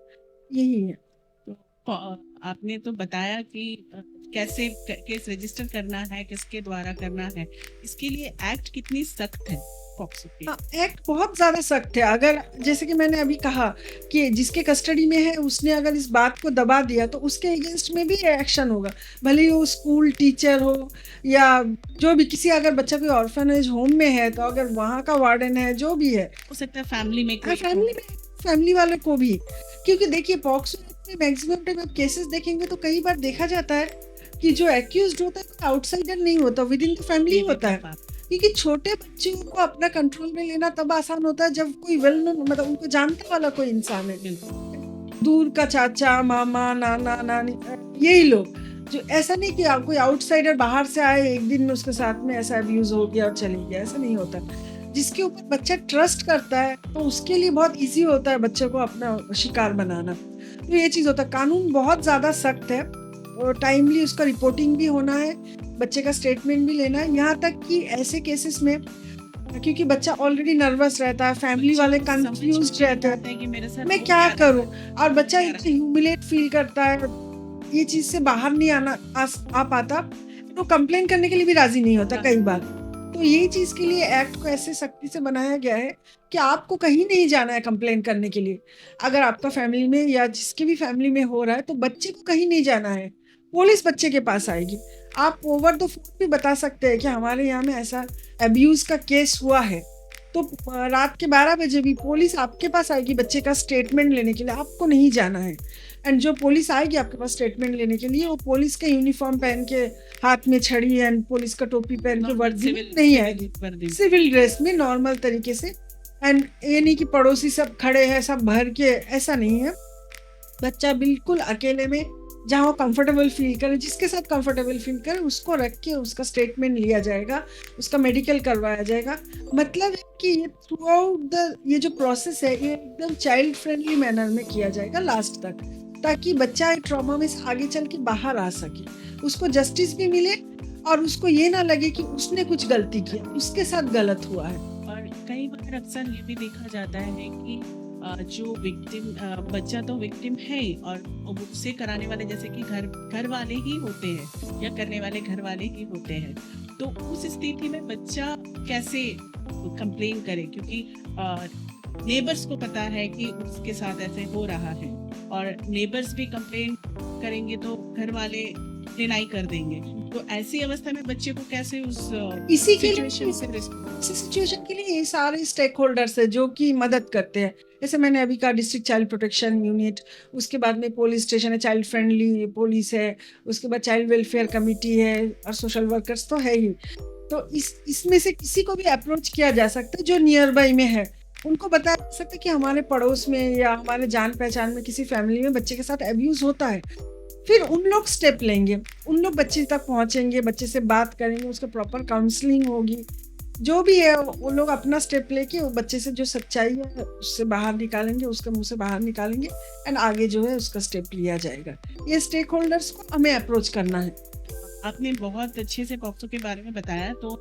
यही है। तो आपने तो बताया कि कैसे केस रजिस्टर करना है, किसके द्वारा करना है, इसके लिए एक्ट कितनी सख्त है पॉक्सो की? हाँ, एक्ट बहुत ज्यादा सख्त है। अगर जैसे कि मैंने अभी कहा कि जिसके कस्टडी में है उसने अगर इस बात को दबा दिया तो उसके अगेंस्ट में भी एक्शन होगा, भले ही वो स्कूल टीचर हो या जो भी, किसी अगर बच्चा कोई ऑर्फनेज होम में है तो अगर वहाँ का वार्डन है, जो भी है, हो सकता है फैमिली में कोई फैमिली वाले को भी। क्योंकि देखिए पॉक्सो में मैक्सिमम टाइम आप केसेस देखेंगे तो कई बार देखा जाता है कि जो एक्यूज्ड होता है आउटसाइडर नहीं होता, विद इन द फैमिली होता है। क्योंकि छोटे बच्चों को अपना कंट्रोल में लेना तब आसान होता है जब कोई वेल नोन, मतलब उनको जानने वाला कोई इंसान है, दूर का चाचा, मामा, नाना, नानी, यही लोग। जो ऐसा नहीं कि कोई आउटसाइडर बाहर से आए एक दिन में उसके साथ में ऐसा अब्यूज हो गया और चले गया, ऐसा नहीं होता। जिसके ऊपर बच्चा ट्रस्ट करता है तो उसके लिए बहुत इजी होता है बच्चे को अपना शिकार बनाना। तो ये चीज़ होता है। कानून बहुत ज़्यादा सख्त है और टाइमली उसका रिपोर्टिंग भी होना है, बच्चे का स्टेटमेंट भी लेना है। यहाँ तक कि ऐसे केसेस में, क्योंकि बच्चा ऑलरेडी नर्वस रहता है, फैमिली वाले कंफ्यूज रहते हैं कि मेरे साथ मैं क्या करूं, और बच्चा ह्यूमिलेट फील करता है, ये चीज से बाहर नहीं आ पाता, तो कंप्लेन करने के लिए भी राजी नहीं होता कई बार। तो यही चीज के लिए एक्ट को ऐसे सख्ती से बनाया गया है कि आपको कहीं नहीं जाना है कंप्लेन करने के लिए। अगर आपका फैमिली में या जिसके भी फैमिली में हो रहा है तो बच्चे को कहीं नहीं जाना है, पुलिस बच्चे के पास आएगी। आप ओवर द फोन भी बता सकते हैं कि हमारे यहाँ में ऐसा अब्यूज का केस हुआ है, तो रात के 12 बजे भी पुलिस आपके पास आएगी बच्चे का स्टेटमेंट लेने के लिए, आपको नहीं जाना है। एंड जो पुलिस आएगी आपके पास स्टेटमेंट लेने के लिए, वो पुलिस का यूनिफॉर्म पहन के, हाथ में छड़ी एंड पुलिस का टोपी पहन के वर्दी नहीं आएगी, सिविल ड्रेस में नॉर्मल तरीके से। एंड ये नहीं कि पड़ोसी सब खड़े हैं सब भर के, ऐसा नहीं है। बच्चा बिल्कुल अकेले में जहाँ वो कंफर्टेबल फील करे, जिसके साथ कंफर्टेबल फील करे, उसको रख के उसका स्टेटमेंट लिया जाएगा, उसका मेडिकल करवाया जाएगा। मतलब है कि ये थ्रू आउट द ये जो प्रोसेस है ये एकदम चाइल्ड फ्रेंडली मैनर में किया जाएगा लास्ट तक, ताकि बच्चा ट्रॉमा में से आगे चल के बाहर आ सके, उसको जस्टिस भी मिले और उसको ये ना लगे कि उसने कुछ गलती किया, उसके साथ गलत हुआ है। और कई बार अक्सर ये भी देखा जाता है कि जो विक्टिम बच्चा तो विक्टिम है ही, और उससे कराने वाले जैसे कि घर वाले ही होते हैं या करने वाले घर वाले ही होते हैं। तो उस स्थिति में बच्चा कैसे कंप्लेन करे, क्योंकि नेबर्स को पता है कि उसके साथ ऐसे हो रहा है, और नेबर्स भी कंप्लेन करेंगे तो घर वाले डिनाई कर देंगे। तो ऐसी अवस्था में बच्चे को कैसे उस इसी सिचुएशन के लिए ये सारे स्टेक होल्डर्स है जो कि मदद करते हैं। जैसे मैंने अभी कहा डिस्ट्रिक्ट चाइल्ड प्रोटेक्शन यूनिट, उसके बाद में पुलिस स्टेशन है, चाइल्ड फ्रेंडली पुलिस है, उसके बाद चाइल्ड वेलफेयर कमेटी है और सोशल वर्कर्स तो है ही। तो इसमें से किसी को भी अप्रोच किया जा सकता है जो नियर बाई में है, उनको बताया जा सकता है कि हमारे पड़ोस में या हमारे जान पहचान में किसी फैमिली में बच्चे के साथ अब्यूज होता है। फिर उन लोग स्टेप लेंगे, उन लोग बच्चे तक पहुंचेंगे, बच्चे से बात करेंगे, उसका प्रॉपर काउंसलिंग होगी, जो भी है वो लोग अपना स्टेप लेके वो बच्चे से जो सच्चाई है उससे बाहर निकालेंगे, उसके मुंह से बाहर निकालेंगे, एंड आगे जो है उसका स्टेप लिया जाएगा। ये स्टेक होल्डर्स को हमें अप्रोच करना है। आपने बहुत अच्छे से पॉक्सो के बारे में बताया। तो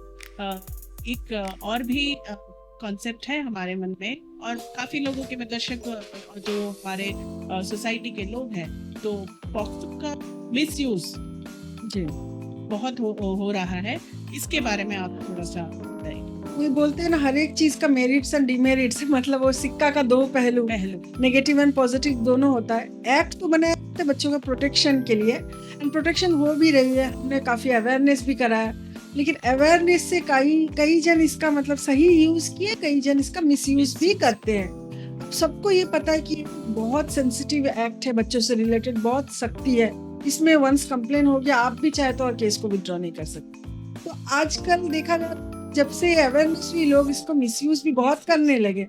एक और भी कॉन्सेप्ट है हमारे मन में, और काफी लोगों के दर्शक जो हमारे सोसाइटी के लोग हैं, तो पॉक्सो का मिसयूज जी बहुत हो रहा है, इसके बारे में आप थोड़ा सा बताइए। वो बोलते हैं ना हर एक चीज का मेरिट्स एंड डिमेरिट्स, मतलब वो सिक्का का दो पहलू, नेगेटिव एंड पॉजिटिव दोनों होता है। एक्ट तो बनाया है बच्चों का प्रोटेक्शन के लिए, एंड प्रोटेक्शन हो भी रही है, हमने काफी अवेयरनेस भी कराया, लेकिन अवेयरनेस से कई जन इसका मतलब सही यूज किए, कई जन इसका मिसयूज भी करते हैं। अब सबको ये पता है कि बहुत सेंसिटिव एक्ट है, बच्चों से रिलेटेड बहुत सख्ती है, इसमें वंस कंप्लेन हो गया आप भी चाहे तो और केस को विड्रॉ नहीं कर सकते। तो आजकल देखा जाए जब से अवेयरनेस हुई, लोग इसको मिसयूज भी बहुत करने लगे।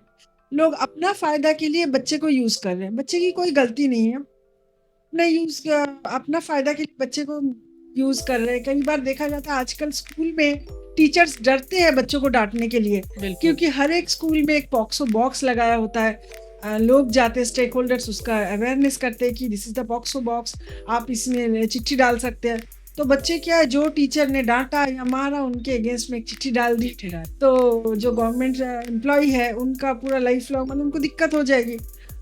लोग अपना फायदा के लिए बच्चे को यूज कर रहे हैं, बच्चे की कोई गलती नहीं है, अपना फायदा के लिए बच्चे को यूज कर रहे हैं। कई बार देखा जाता है आजकल स्कूल में टीचर्स डरते हैं बच्चों को डांटने के लिए, क्योंकि हर एक स्कूल में एक पॉक्सो बॉक्स लगाया होता है। लोग जाते हैं, स्टेक होल्डर्स उसका अवेयरनेस करते हैं कि this is the POCSO box, आप इसमें चिट्ठी डाल सकते हैं। तो बच्चे क्या है, जो टीचर ने डांटा या मारा उनके अगेंस्ट में एक चिट्ठी डाल दी, तो जो गवर्नमेंट एम्प्लॉय है उनका पूरा लाइफ लॉन्ग मतलब उनको दिक्कत हो जाएगी।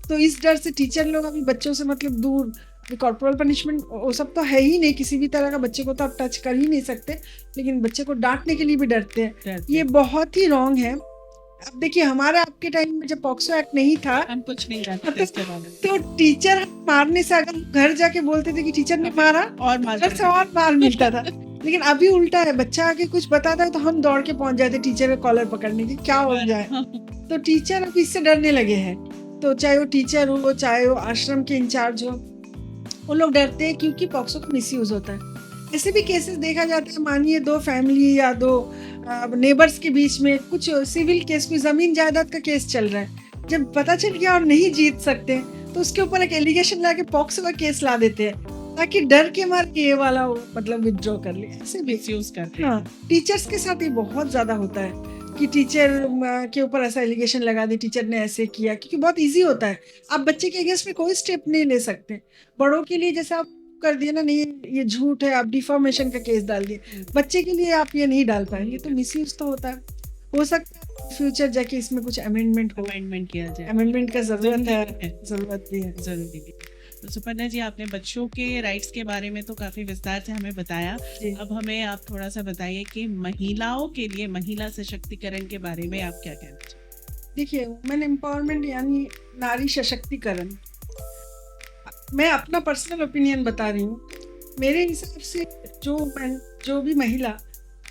तो इस डर से टीचर लोग अभी बच्चों से मतलब दूर कॉर्पोरल पनिशमेंट वो सब तो है ही नहीं, किसी भी तरह का बच्चे को तो आप टच कर ही नहीं सकते, लेकिन बच्चे को डांटने के लिए भी डरते हैं। ये बहुत ही रॉन्ग है। अब देखिए हमारे आपके टाइम में जब पॉक्सो एक्ट नहीं था, हम कुछ नहीं जानते थे इसके बारे में। तो टीचर मारने से अगर घर जाके बोलते थे कि टीचर ने मारा, और मार घर से और मार मिलता था। लेकिन अभी उल्टा है, बच्चा आके कुछ बताता है तो हम दौड़ के पहुंच जाते टीचर के कॉलर पकड़ने की, क्या हो जाए। तो टीचर अब इससे डरने लगे हैं। तो चाहे वो टीचर हो, चाहे वो आश्रम के इंचार्ज हो, वो लोग डरते हैं क्योंकि पॉक्सो का मिसयूज होता है। ऐसे भी केसेस देखा जाता है, मानिए दो फैमिली या दो नेबर्स के बीच में कुछ सिविल केस, कोई जमीन जायदाद का केस चल रहा है, जब पता चल गया और नहीं जीत सकते तो उसके ऊपर एक एलिगेशन ला के पॉक्सो का केस ला देते हैं ताकि डर के मार के ये वाला वो मतलब विथड्रॉ कर ले। ऐसे भी मिसयूज करते हैं। हाँ, टीचर्स के साथ ये बहुत ज्यादा होता है कि टीचर के ऊपर ऐसा एलिगेशन लगा दे, टीचर ने ऐसे किया, क्योंकि बहुत इजी होता है। आप बच्चे के अगेंस्ट में कोई स्टेप नहीं ले सकते। बड़ों के लिए जैसे आप कर दिए ना, नहीं ये झूठ है, आप डिफॉर्मेशन का केस डाल दिए, बच्चे के लिए आप ये नहीं डाल पाएंगे, तो मिसयूज तो होता है। हो सकता है फ्यूचर जाके इसमें कुछ अमेंडमेंट हो, अमेंडमेंट किया जाए। अमेंडमेंट का जरूरत भी है। जरूरी भी। तो सुपर्णा जी, आपने बच्चों के राइट्स के बारे में तो काफी विस्तार से हमें बताया। अब हमें आप थोड़ा सा बताइए कि महिलाओं के लिए महिला सशक्तिकरण के बारे में आप क्या कहना चाहते? देखिए, वुमेन एम्पावरमेंट यानी नारी सशक्तिकरण, मैं अपना पर्सनल ओपिनियन बता रही हूँ। मेरे हिसाब से जो भी महिला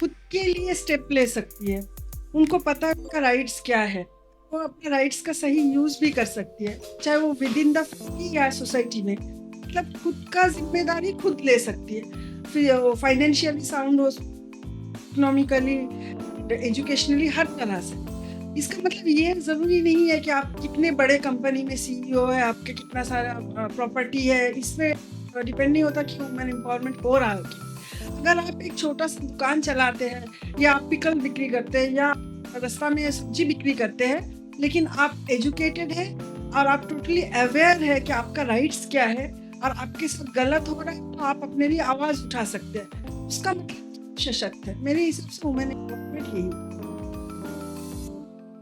खुद के लिए स्टेप ले सकती है, उनको पता है उनका राइट्स क्या है, वो अपने राइट्स का सही यूज भी कर सकती है, चाहे वो विद इन द फैमिली या सोसाइटी में। मतलब खुद का जिम्मेदारी खुद ले सकती है, फिर वो फाइनेंशियली साउंड हो, इकोनॉमिकली, एजुकेशनली, हर तरह से। इसका मतलब ये जरूरी नहीं है कि आप कितने बड़े कंपनी में सीईओ है, आपके कितना सारा प्रॉपर्टी है, इसमें डिपेंड नहीं होता कि वुमेन एम्पावरमेंट हो रहा है। अगर आप एक छोटा सा दुकान चलाते हैं, या आप पिकल बिक्री करते हैं, या रास्ता में सब्जी बिक्री करते हैं, लेकिन आप एजुकेटेड है और आप टोटली अवेयर है कि आपका राइट्स क्या है और आपके साथ गलत हो रहा है, तो आप अपने लिए आवाज उठा सकते हैं, उसका मतलब सशक्त है। मेरे हिसाब से वुमेन एम्पावरमेंट यही है।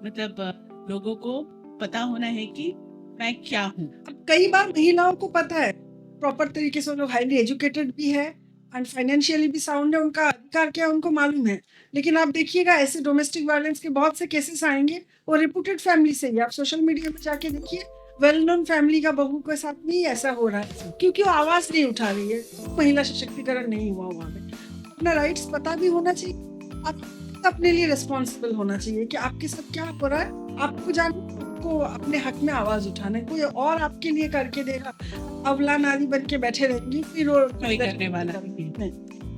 मतलब लोगों को पता होना है कि मैं क्या हूँ। अब कई बार महिलाओं को पता है प्रॉपर तरीके से, लोग हाईली एजुकेटेड भी है एंड फाइनेंशियली भी साउंड है, उनका अधिकार क्या है उनको मालूम है। लेकिन आप देखिएगा ऐसे डोमेस्टिक वायलेंस के बहुत से केसेस आएंगे, वो रिप्यूटेड फैमिली से ही। आप सोशल मीडिया में जाके देखिए, वेल नोन फैमिली का बहू के साथ नहीं ऐसा हो रहा है, क्योंकि वो आवाज नहीं उठा रही है। महिला सशक्तिकरण नहीं हुआ वहाँ पे। अपना राइट्स पता भी होना चाहिए, आप अपने लिए रिस्पॉन्सिबल होना चाहिए कि आपके साथ क्या हो रहा है, आपको आपको अपने हक में आवाज उठाना है। कोई और आपके लिए करके देगा, अवला नारी बन के बैठे रहेंगी, फिर वो कोई करने वाला नहीं।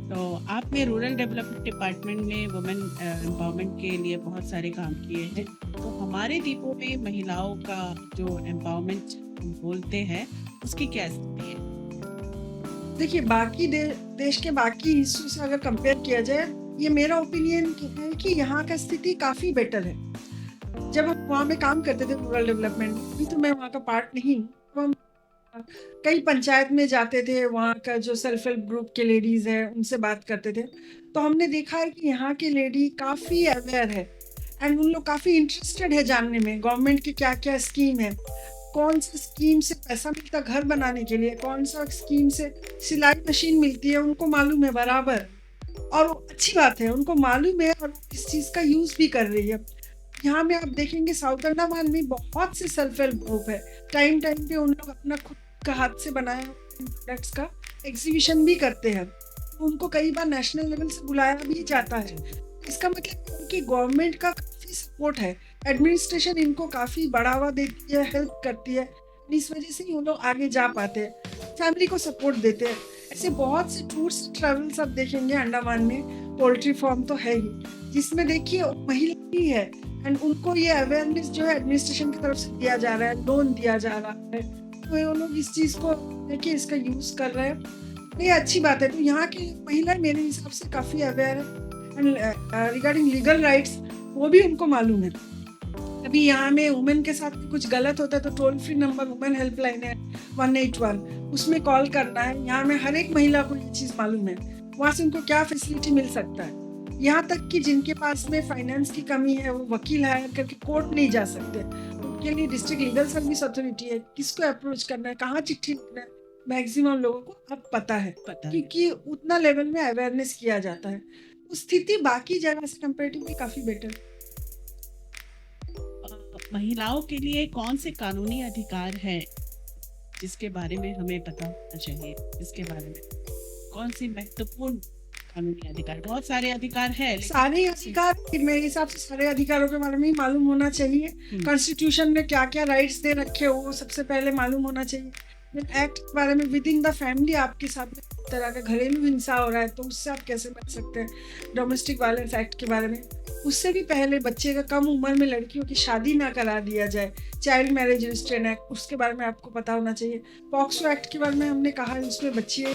तो आपने रूरल डेवलपमेंट डिपार्टमेंट में वुमेन एम्पावरमेंट के लिए बहुत सारे काम किए हैं, तो हमारे द्वीपों में महिलाओं का जो एम्पावरमेंट बोलते हैं उसकी क्या स्थिति है? देखिए, बाकी देश के बाकी हिस्सों से अगर कंपेयर किया जाए, ये मेरा ओपिनियन है कि यहाँ का स्थिति काफी बेटर है। जब हम वहाँ में काम करते थे रूरल डेवलपमेंट, अभी तो मैं वहाँ का पार्ट नहीं हूँ, तो हम कई पंचायत में जाते थे, वहाँ का जो सेल्फ हेल्प ग्रुप के लेडीज है उनसे बात करते थे, तो हमने देखा है कि यहाँ के लेडी काफी अवेयर है एंड उन लोग काफी इंटरेस्टेड है जानने में गवर्नमेंट की क्या क्या स्कीम है, कौन सा स्कीम से पैसा मिलता घर बनाने के लिए, कौन सा स्कीम से सिलाई मशीन मिलती है, उनको मालूम है बराबर। और अच्छी बात है, उनको मालूम है और इस चीज का यूज भी कर रही है। यहाँ में आप देखेंगे साउथ अंडमान में बहुत से सेल्फ हेल्प ग्रुप है, टाइम टाइम पे उन लोग अपना खुद का हाथ से बनाया प्रोडक्ट्स का एग्जीबिशन भी करते हैं, उनको कई बार नेशनल लेवल से बुलाया भी जाता है। इसका मतलब उनकी गवर्नमेंट का काफी सपोर्ट है, एडमिनिस्ट्रेशन इनको काफी बढ़ावा देती है, हेल्प करती है, इस वजह से ही उन लोग आगे जा पाते हैं, फैमिली को सपोर्ट देते हैं। ऐसे बहुत से टूर्स ट्रैवल सब देखेंगे अंडमान में, पोल्ट्री फार्म तो है ही, जिसमें देखिए महिला ही है एंड उनको ये अवेयरनेस जो है एडमिनिस्ट्रेशन की तरफ से दिया जा रहा है, लोन दिया जा रहा है, तो वो लोग इस चीज को देखिए इसका यूज कर रहे हैं, ये अच्छी बात है। तो यहाँ की महिला मेरे हिसाब से काफी अवेयर है एंड रिगार्डिंग लीगल राइट्स वो भी उनको मालूम है। अभी यहाँ में वुमेन के साथ कुछ गलत होता है तो toll free number women helpline है 181, उसमें कॉल करना है। यहाँ में हर एक महिला को ये चीज मालूम है, वहाँ से उनको क्या फैसिलिटी मिल सकता है। यहाँ तक कि जिनके पास में फाइनेंस की कमी है, वो वकील हायर करके कोर्ट नहीं जा सकते, उनके लिए डिस्ट्रिक्ट लीगल सर्विस अथॉरिटी है, किसको अप्रोच करना है, कहाँ चिट्ठी लिखना है, मैक्सिमम लोगों को अब पता है, क्योंकि उतना लेवल में अवेयरनेस किया जाता है। स्थिति बाकी जगह से कंपैरेटिवली काफी बेटर है। महिलाओं के लिए कौन से कानूनी अधिकार हैं जिसके बारे में हमें पता होना चाहिए? इसके बारे में कौन सी महत्वपूर्ण कानूनी अधिकार? बहुत सारे अधिकार है, सारे अधिकार मेरे हिसाब से सारे अधिकारों के बारे में ही मालूम होना चाहिए। कॉन्स्टिट्यूशन में क्या क्या राइट्स दे रखे हो वो सबसे पहले मालूम होना चाहिए। एक्ट के बारे में, विद इन द फैमिली आपके साथ में तरह का घरेलू हिंसा हो रहा है तो उससे आप कैसे बच सकते हैं। डोमेस्टिक वायलेंस एक्ट के बारे में, उससे भी पहले बच्चे का कम उम्र में लड़कियों की शादी ना करा दिया जाए। चाइल्ड मैरिज रिस्ट्रेन एक्ट, उसके बारे में आपको पता होना चाहिए। पॉक्सो एक्ट के बारे में हमने कहा, उसमें बच्चे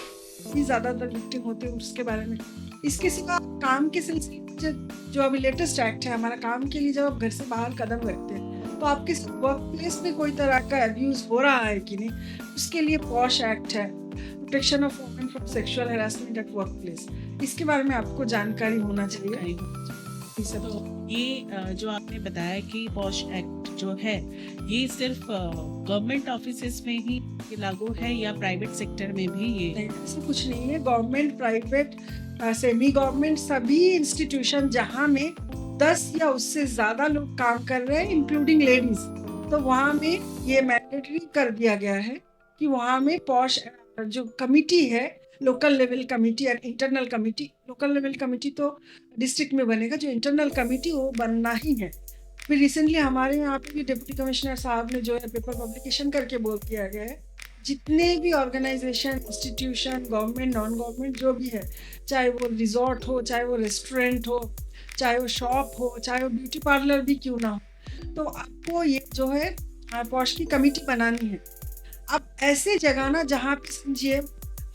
ही ज़्यादातर विक्टिम होते हैं, उसके बारे में। इसके सिवा काम के सिलसिले जो अभी लेटेस्ट एक्ट है हमारा, काम के लिए जब आप घर से बाहर कदम रखते हैं तो आपके वर्क प्लेस में कोई तरह का अब्यूज हो रहा है कि नहीं, उसके लिए पॉश एक्ट है, protection of women from sexual harassment at work place. इसके बारे में आपको जानकारी होना चाहिए। तो ये जो आपने बताया कि पॉश एक्ट जो है ये सिर्फ गवर्नमेंट ऑफिसेस में ही लागू है या प्राइवेट सेक्टर में भी? ये ऐसा कुछ नहीं है। गवर्नमेंट, प्राइवेट, सेमी गवर्नमेंट, सभी इंस्टीट्यूशन जहाँ में 10 या उससे ज्यादा लोग काम कर रहे हैं इंक्लूडिंग लेडीज, तो वहाँ में ये मैंडेटरी कर दिया गया है कि वहाँ में पॉश जो कमिटी है, लोकल लेवल कमिटी और internal committee, local level committee तो डिस्ट्रिक्ट में बनेगा, जो इंटरनल कमिटी वो बनना ही है। फिर रिसेंटली हमारे यहाँ पे भी डिप्टी कमिश्नर साहब ने जो है पेपर पब्लिकेशन करके बोल दिया गया है, जितने भी organization, institution, government, non government जो भी है, चाहे वो रिजॉर्ट हो, चाहे वो रेस्टोरेंट हो, चाहे वो शॉप हो, चाहे वो ब्यूटी पार्लर भी क्यों ना हो, तो आपको ये जो है पॉश की कमेटी बनानी है। अब ऐसे जगह ना जहाँ पे समझिए,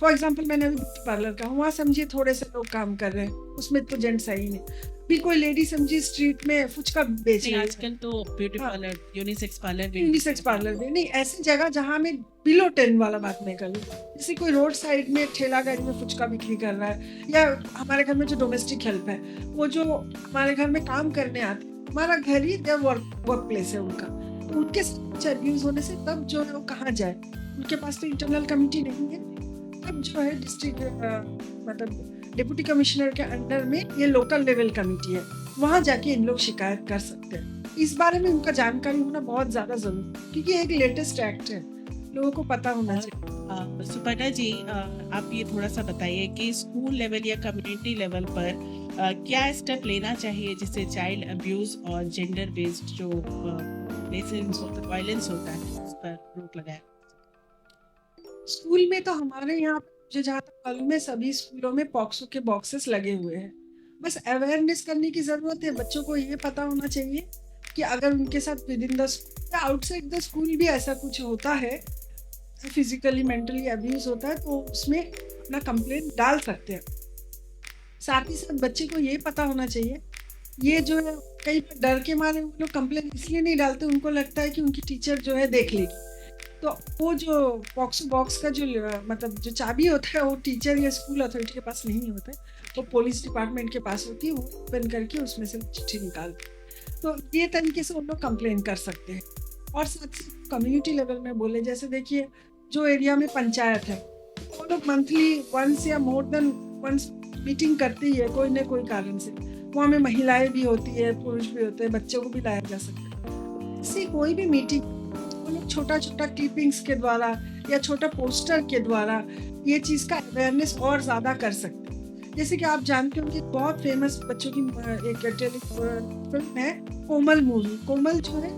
फॉर एग्जांपल मैंने अभी ब्यूटी पार्लर का, वहाँ समझिए थोड़े से लोग काम कर रहे हैं, उसमें तो जेंट्स है ही नहीं। भी कोई लेडी समझिए स्ट्रीट में फुचका बेच रही है, आजकल तो ब्यूटी पार्लर, यूनिसेक्स पार्लर भी नहीं, ऐसी जगह जहाँ में बिलो 10 वाला बात नहीं कर लूँ। जैसे कोई रोड साइड में ठेला गाड़ी में फुचका बिक्री कर रहा है, या हमारे घर में जो डोमेस्टिक हेल्प है, वो जो हमारे घर में काम करने आते, हमारा घर ही वर्क प्लेस है उनका, तो उनके साथ अब्यूज होने से तब जो है वो कहाँ जाए, उनके पास तो इंटरनल कमिटी नहीं है। तब जो है डिस्ट्रिक्ट मतलब डिप्टी कमिश्नर के अंडर में ये लोकल लेवल कमेटी है, वहाँ जाके इन लोग शिकायत कर सकते हैं। इस बारे में उनका जानकारी होना बहुत ज़्यादा जरूरी, क्योंकि एक लेटेस्ट एक्ट है, लोगों को पता होना चाहिए। सुपर्णा जी, आप ये थोड़ा सा बताइए कि स्कूल लेवल या कम्युनिटी लेवल पर क्या स्टेप लेना चाहिए जिससे चाइल्ड अब्यूज और जेंडर बेस्ड जो वायलेंस होता है उस पर रोक लगाए। स्कूल में तो हमारे यहाँ जो जहाँ तक मालूम है सभी स्कूलों में पॉक्सो के बॉक्सेस लगे हुए हैं। बस अवेयरनेस करने की जरूरत है। बच्चों को ये पता होना चाहिए कि अगर उनके साथ विद इन द या आउटसाइड द स्कूल भी ऐसा कुछ होता है, फिजिकली मेंटली अब्यूज होता है, तो उसमें अपना कंप्लेंट डाल सकते हैं। साथ ही साथ बच्चे को ये पता होना चाहिए, ये जो है कई डर के मारे वो लोग कंप्लेंट इसलिए नहीं डालते, उनको लगता है कि उनकी टीचर जो है देख लेगी, तो वो जो पॉक्सो बॉक्स का जो मतलब जो चाबी होता है वो टीचर या स्कूल अथॉरिटी के पास नहीं होता है, वो पुलिस डिपार्टमेंट के पास होती है, वो ओपन करके उसमें से चिट्ठी निकालते हैं। तो ये तरीके से उन लोग कंप्लेन कर सकते हैं। और साथ ही कम्युनिटी लेवल में बोले, जैसे देखिए जो एरिया में पंचायत है वो लोग मंथली वंस या मोर देन वंस मीटिंग करती है कोई न कोई कारण से, वहाँ में महिलाएं भी होती है, पुरुष भी होते हैं, बच्चों को भी लाया जा सकता है। ऐसी कोई भी मीटिंग वो लोग छोटा छोटा क्लिपिंग्स के द्वारा या छोटा पोस्टर के द्वारा ये चीज़ का अवेयरनेस और ज़्यादा कर सकते हैं। जैसे कि आप जानते हो कि बहुत फेमस बच्चों की एक फिल्म है कोमल मूवी। कोमल जो है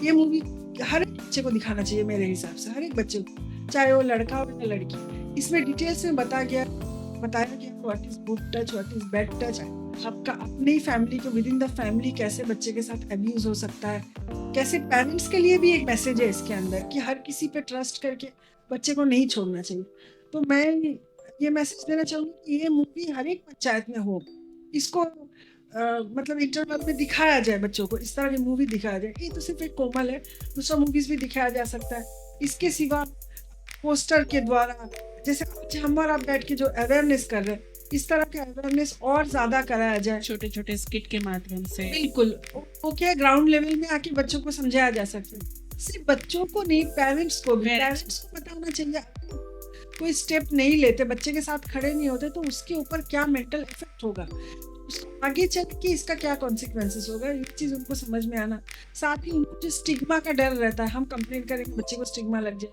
ये मूवी हर एक बच्चे को दिखाना चाहिए मेरे हिसाब से, हर एक बच्चे को, चाहे वो लड़का हो या लड़की। इसमें डिटेल्स में बताया गया what is good touch, what is bad touch, आपका अपने ही फैमिली को विद इन द फैमिली कैसे बच्चे के साथ अब्यूज हो सकता है, कैसे पेरेंट्स के लिए भी एक मैसेज है इसके अंदर कि हर किसी पे ट्रस्ट करके बच्चे को नहीं छोड़ना चाहिए। तो मैं ये मैसेज देना चाहूँगी कि ये मूवी हर एक पंचायत में हो, इसको मतलब इंटरवल में दिखाया जाए, बच्चों को इस तरह की मूवी दिखाया जाए। ये तो सिर्फ एक कोमल है, दूसरा मूवीज भी दिखाया जा सकता है। इसके सिवा पोस्टर के द्वारा, जैसे आज हम और आप बैठ के जो अवेयरनेस कर रहे हैं, इस तरह का अवेयरनेस और ज्यादा कराया जाए, छोटे छोटे स्किट के माध्यम से। बिल्कुल, वो क्या ग्राउंड लेवल में आके बच्चों को समझाया जा सकता है। सिर्फ बच्चों को नहीं, पेरेंट्स को भी, पेरेंट्स को पता होना चाहिए कोई स्टेप नहीं लेते, बच्चे के साथ खड़े नहीं होते, तो उसके ऊपर क्या मेंटल इफेक्ट होगा, उसको आगे चल के इसका क्या कॉन्सिक्वेंसेस होगा, ये चीज़ उनको समझ में आना। साथ ही उनको जो स्टिग्मा का डर रहता है, हम कंप्लेन करेंगे बच्चे को स्टिग्मा लग जाए,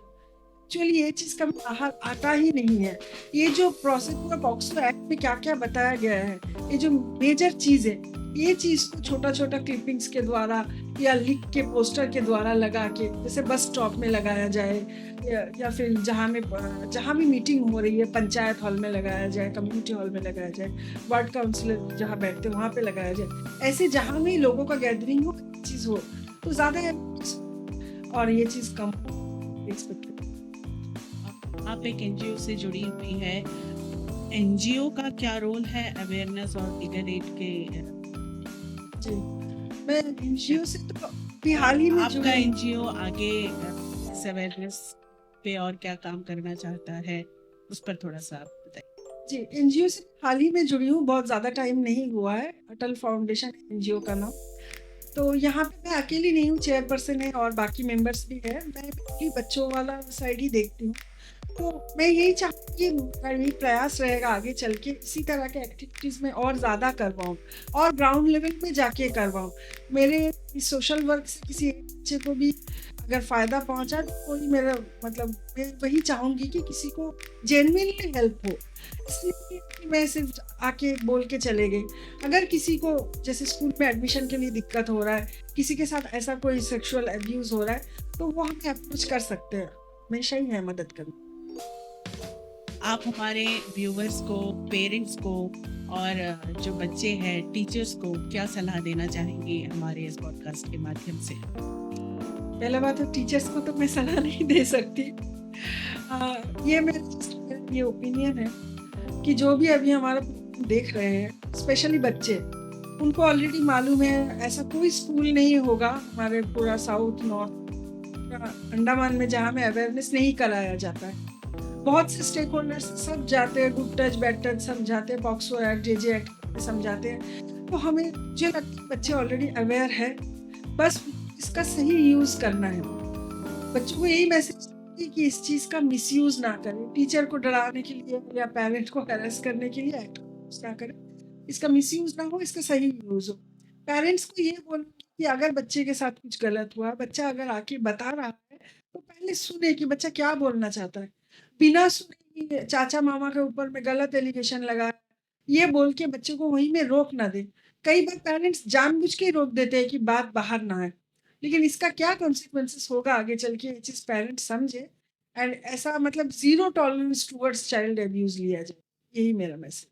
एक्चुअली ये चीज़ कभी बाहर आता ही नहीं है। ये जो प्रोसेस पूरा पॉक्सो एक्ट में क्या क्या बताया गया है, ये जो मेजर चीज़ है, ये चीज़ को छोटा छोटा क्लिपिंग्स के द्वारा या लिख के पोस्टर के द्वारा लगा के, जैसे बस स्टॉप में लगाया जाए या फिर जहाँ भी मीटिंग हो रही है, पंचायत हॉल में लगाया जाए, कम्युनिटी हॉल में लगाया जाए, वार्ड काउंसिलर जहाँ बैठते हैं वहाँ पे लगाया जाए, ऐसे जहाँ भी लोगों का गैदरिंग हो, चीज़ हो तो ज़्यादा है और ये चीज़ कम एक्सपेक्ट। आप एक एनजीओ से जुड़ी हुई है, एनजीओ का क्या रोल है अवेयरनेस और लीगल एड के? जी, मैं एनजीओ से तो अभी हाल ही में आपका एनजीओ आगे इस अवेयरनेस पे और क्या काम करना चाहता है, उस पर थोड़ा सा आप बताइए। जी, एनजीओ से हाल ही में जुड़ी हूँ, बहुत ज़्यादा टाइम नहीं हुआ है। अटल फाउंडेशन एनजीओ का नाम। तो यहाँ पे मैं अकेली नहीं हूँ, चेयरपर्सन है और बाकी मेंबर्स भी है। मैं भी बच्चों वाला साइड ही देखती हूँ। तो मैं यही चाहूँगी, मेरा यही प्रयास रहेगा आगे चल के इसी तरह के एक्टिविटीज़ में और ज़्यादा करवाऊँ और ग्राउंड लेवल पे जाके करवाऊँ। मेरे सोशल वर्क से किसी बच्चे को भी अगर फ़ायदा पहुँचा तो कोई मेरा मतलब मैं वही चाहूँगी कि किसी को जेन्युइनली हेल्प हो। इसलिए कि मैं सिर्फ आके बोल के चले गई। अगर किसी को जैसे स्कूल में एडमिशन के लिए दिक्कत हो रहा है, किसी के साथ ऐसा कोई सेक्सुअल अब्यूज़ हो रहा है, तो वो हमें अप्रोच कर सकते हैं। हमेशा ही है मदद करना। आप हमारे व्यूवर्स को, पेरेंट्स को और जो बच्चे हैं, टीचर्स को क्या सलाह देना चाहेंगे हमारे इस पॉडकास्ट के माध्यम से? पहला बात है, टीचर्स को तो मैं सलाह नहीं दे सकती। ये मेरा ओपिनियन है कि जो भी अभी हमारा देख रहे हैं, स्पेशली बच्चे, उनको ऑलरेडी मालूम है ऐसा कोई स्कूल नहीं होगा हमारे पूरा साउथ नॉर्थ अंडमान में जहाँ में अवेयरनेस नहीं कराया जाता है। बहुत से स्टेक होल्डर्स सब जाते हैं, गुड टच बैड टच समझाते हैं, पॉक्सो एक्ट, जेजे एक्ट समझाते हैं। तो हमें मुझे लगता है बच्चे ऑलरेडी अवेयर है, बस इसका सही यूज़ करना है। बच्चों को यही मैसेज कि इस चीज़ का मिसयूज़ ना करें, टीचर को डराने के लिए या पेरेंट को हैरेस करने के लिए एक्ट ना करें, इसका मिसयूज़ ना हो, इसका सही यूज़ हो। पेरेंट्स को ये बोलो कि अगर बच्चे के साथ कुछ गलत हुआ, बच्चा अगर आके बता रहा है तो पहले सुने कि बच्चा क्या बोलना चाहता है। बिना सुने कि चाचा मामा के ऊपर में गलत एलिगेशन लगाया, ये बोल के बच्चे को वहीं में रोक ना दे। कई बार पेरेंट्स जानबूझ के ही रोक देते हैं कि बात बाहर ना आए, लेकिन इसका क्या कॉन्सिक्वेंसेस होगा आगे चल के, ये चीज़ पेरेंट्स समझे एंड ऐसा मतलब zero tolerance towards child abuse लिया जाए। यही मेरा मैसेज।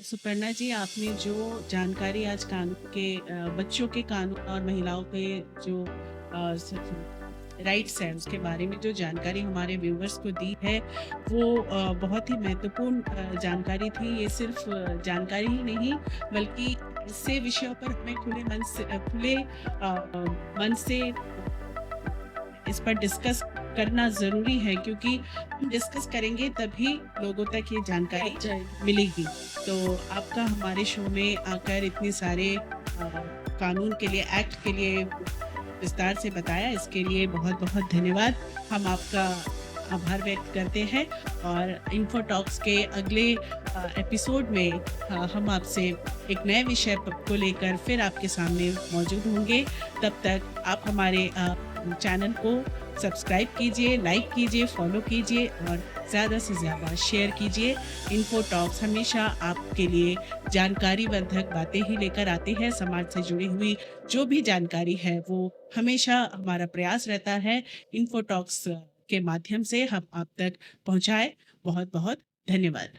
सुपर्णा जी, आपने जो जानकारी आज कानून के बच्चों के कानून और महिलाओं के जो राइट्स है उसके बारे में जो जानकारी हमारे व्यूवर्स को दी है, वो बहुत ही महत्वपूर्ण जानकारी थी। ये सिर्फ जानकारी ही नहीं, बल्कि ऐसे विषयों पर हमें खुले मन से इस पर डिस्कस करना ज़रूरी है, क्योंकि हम डिस्कस करेंगे तभी लोगों तक ये जानकारी मिलेगी। तो आपका हमारे शो में आकर इतने सारे कानून के लिए, एक्ट के लिए विस्तार से बताया, इसके लिए बहुत बहुत धन्यवाद। हम आपका आभार व्यक्त करते हैं और इन्फो टॉक्स के अगले एपिसोड में हम आपसे एक नए विषय को लेकर फिर आपके सामने मौजूद होंगे। तब तक आप हमारे चैनल को सब्सक्राइब कीजिए, लाइक कीजिए, फॉलो कीजिए और ज़्यादा से ज़्यादा शेयर कीजिए। इन्फो टॉक्स हमेशा आपके लिए जानकारीवर्धक बातें ही लेकर आते हैं। समाज से जुड़ी हुई जो भी जानकारी है वो हमेशा हमारा प्रयास रहता है इन्फो टॉक्स के माध्यम से हम आप तक पहुंचाए। बहुत बहुत धन्यवाद।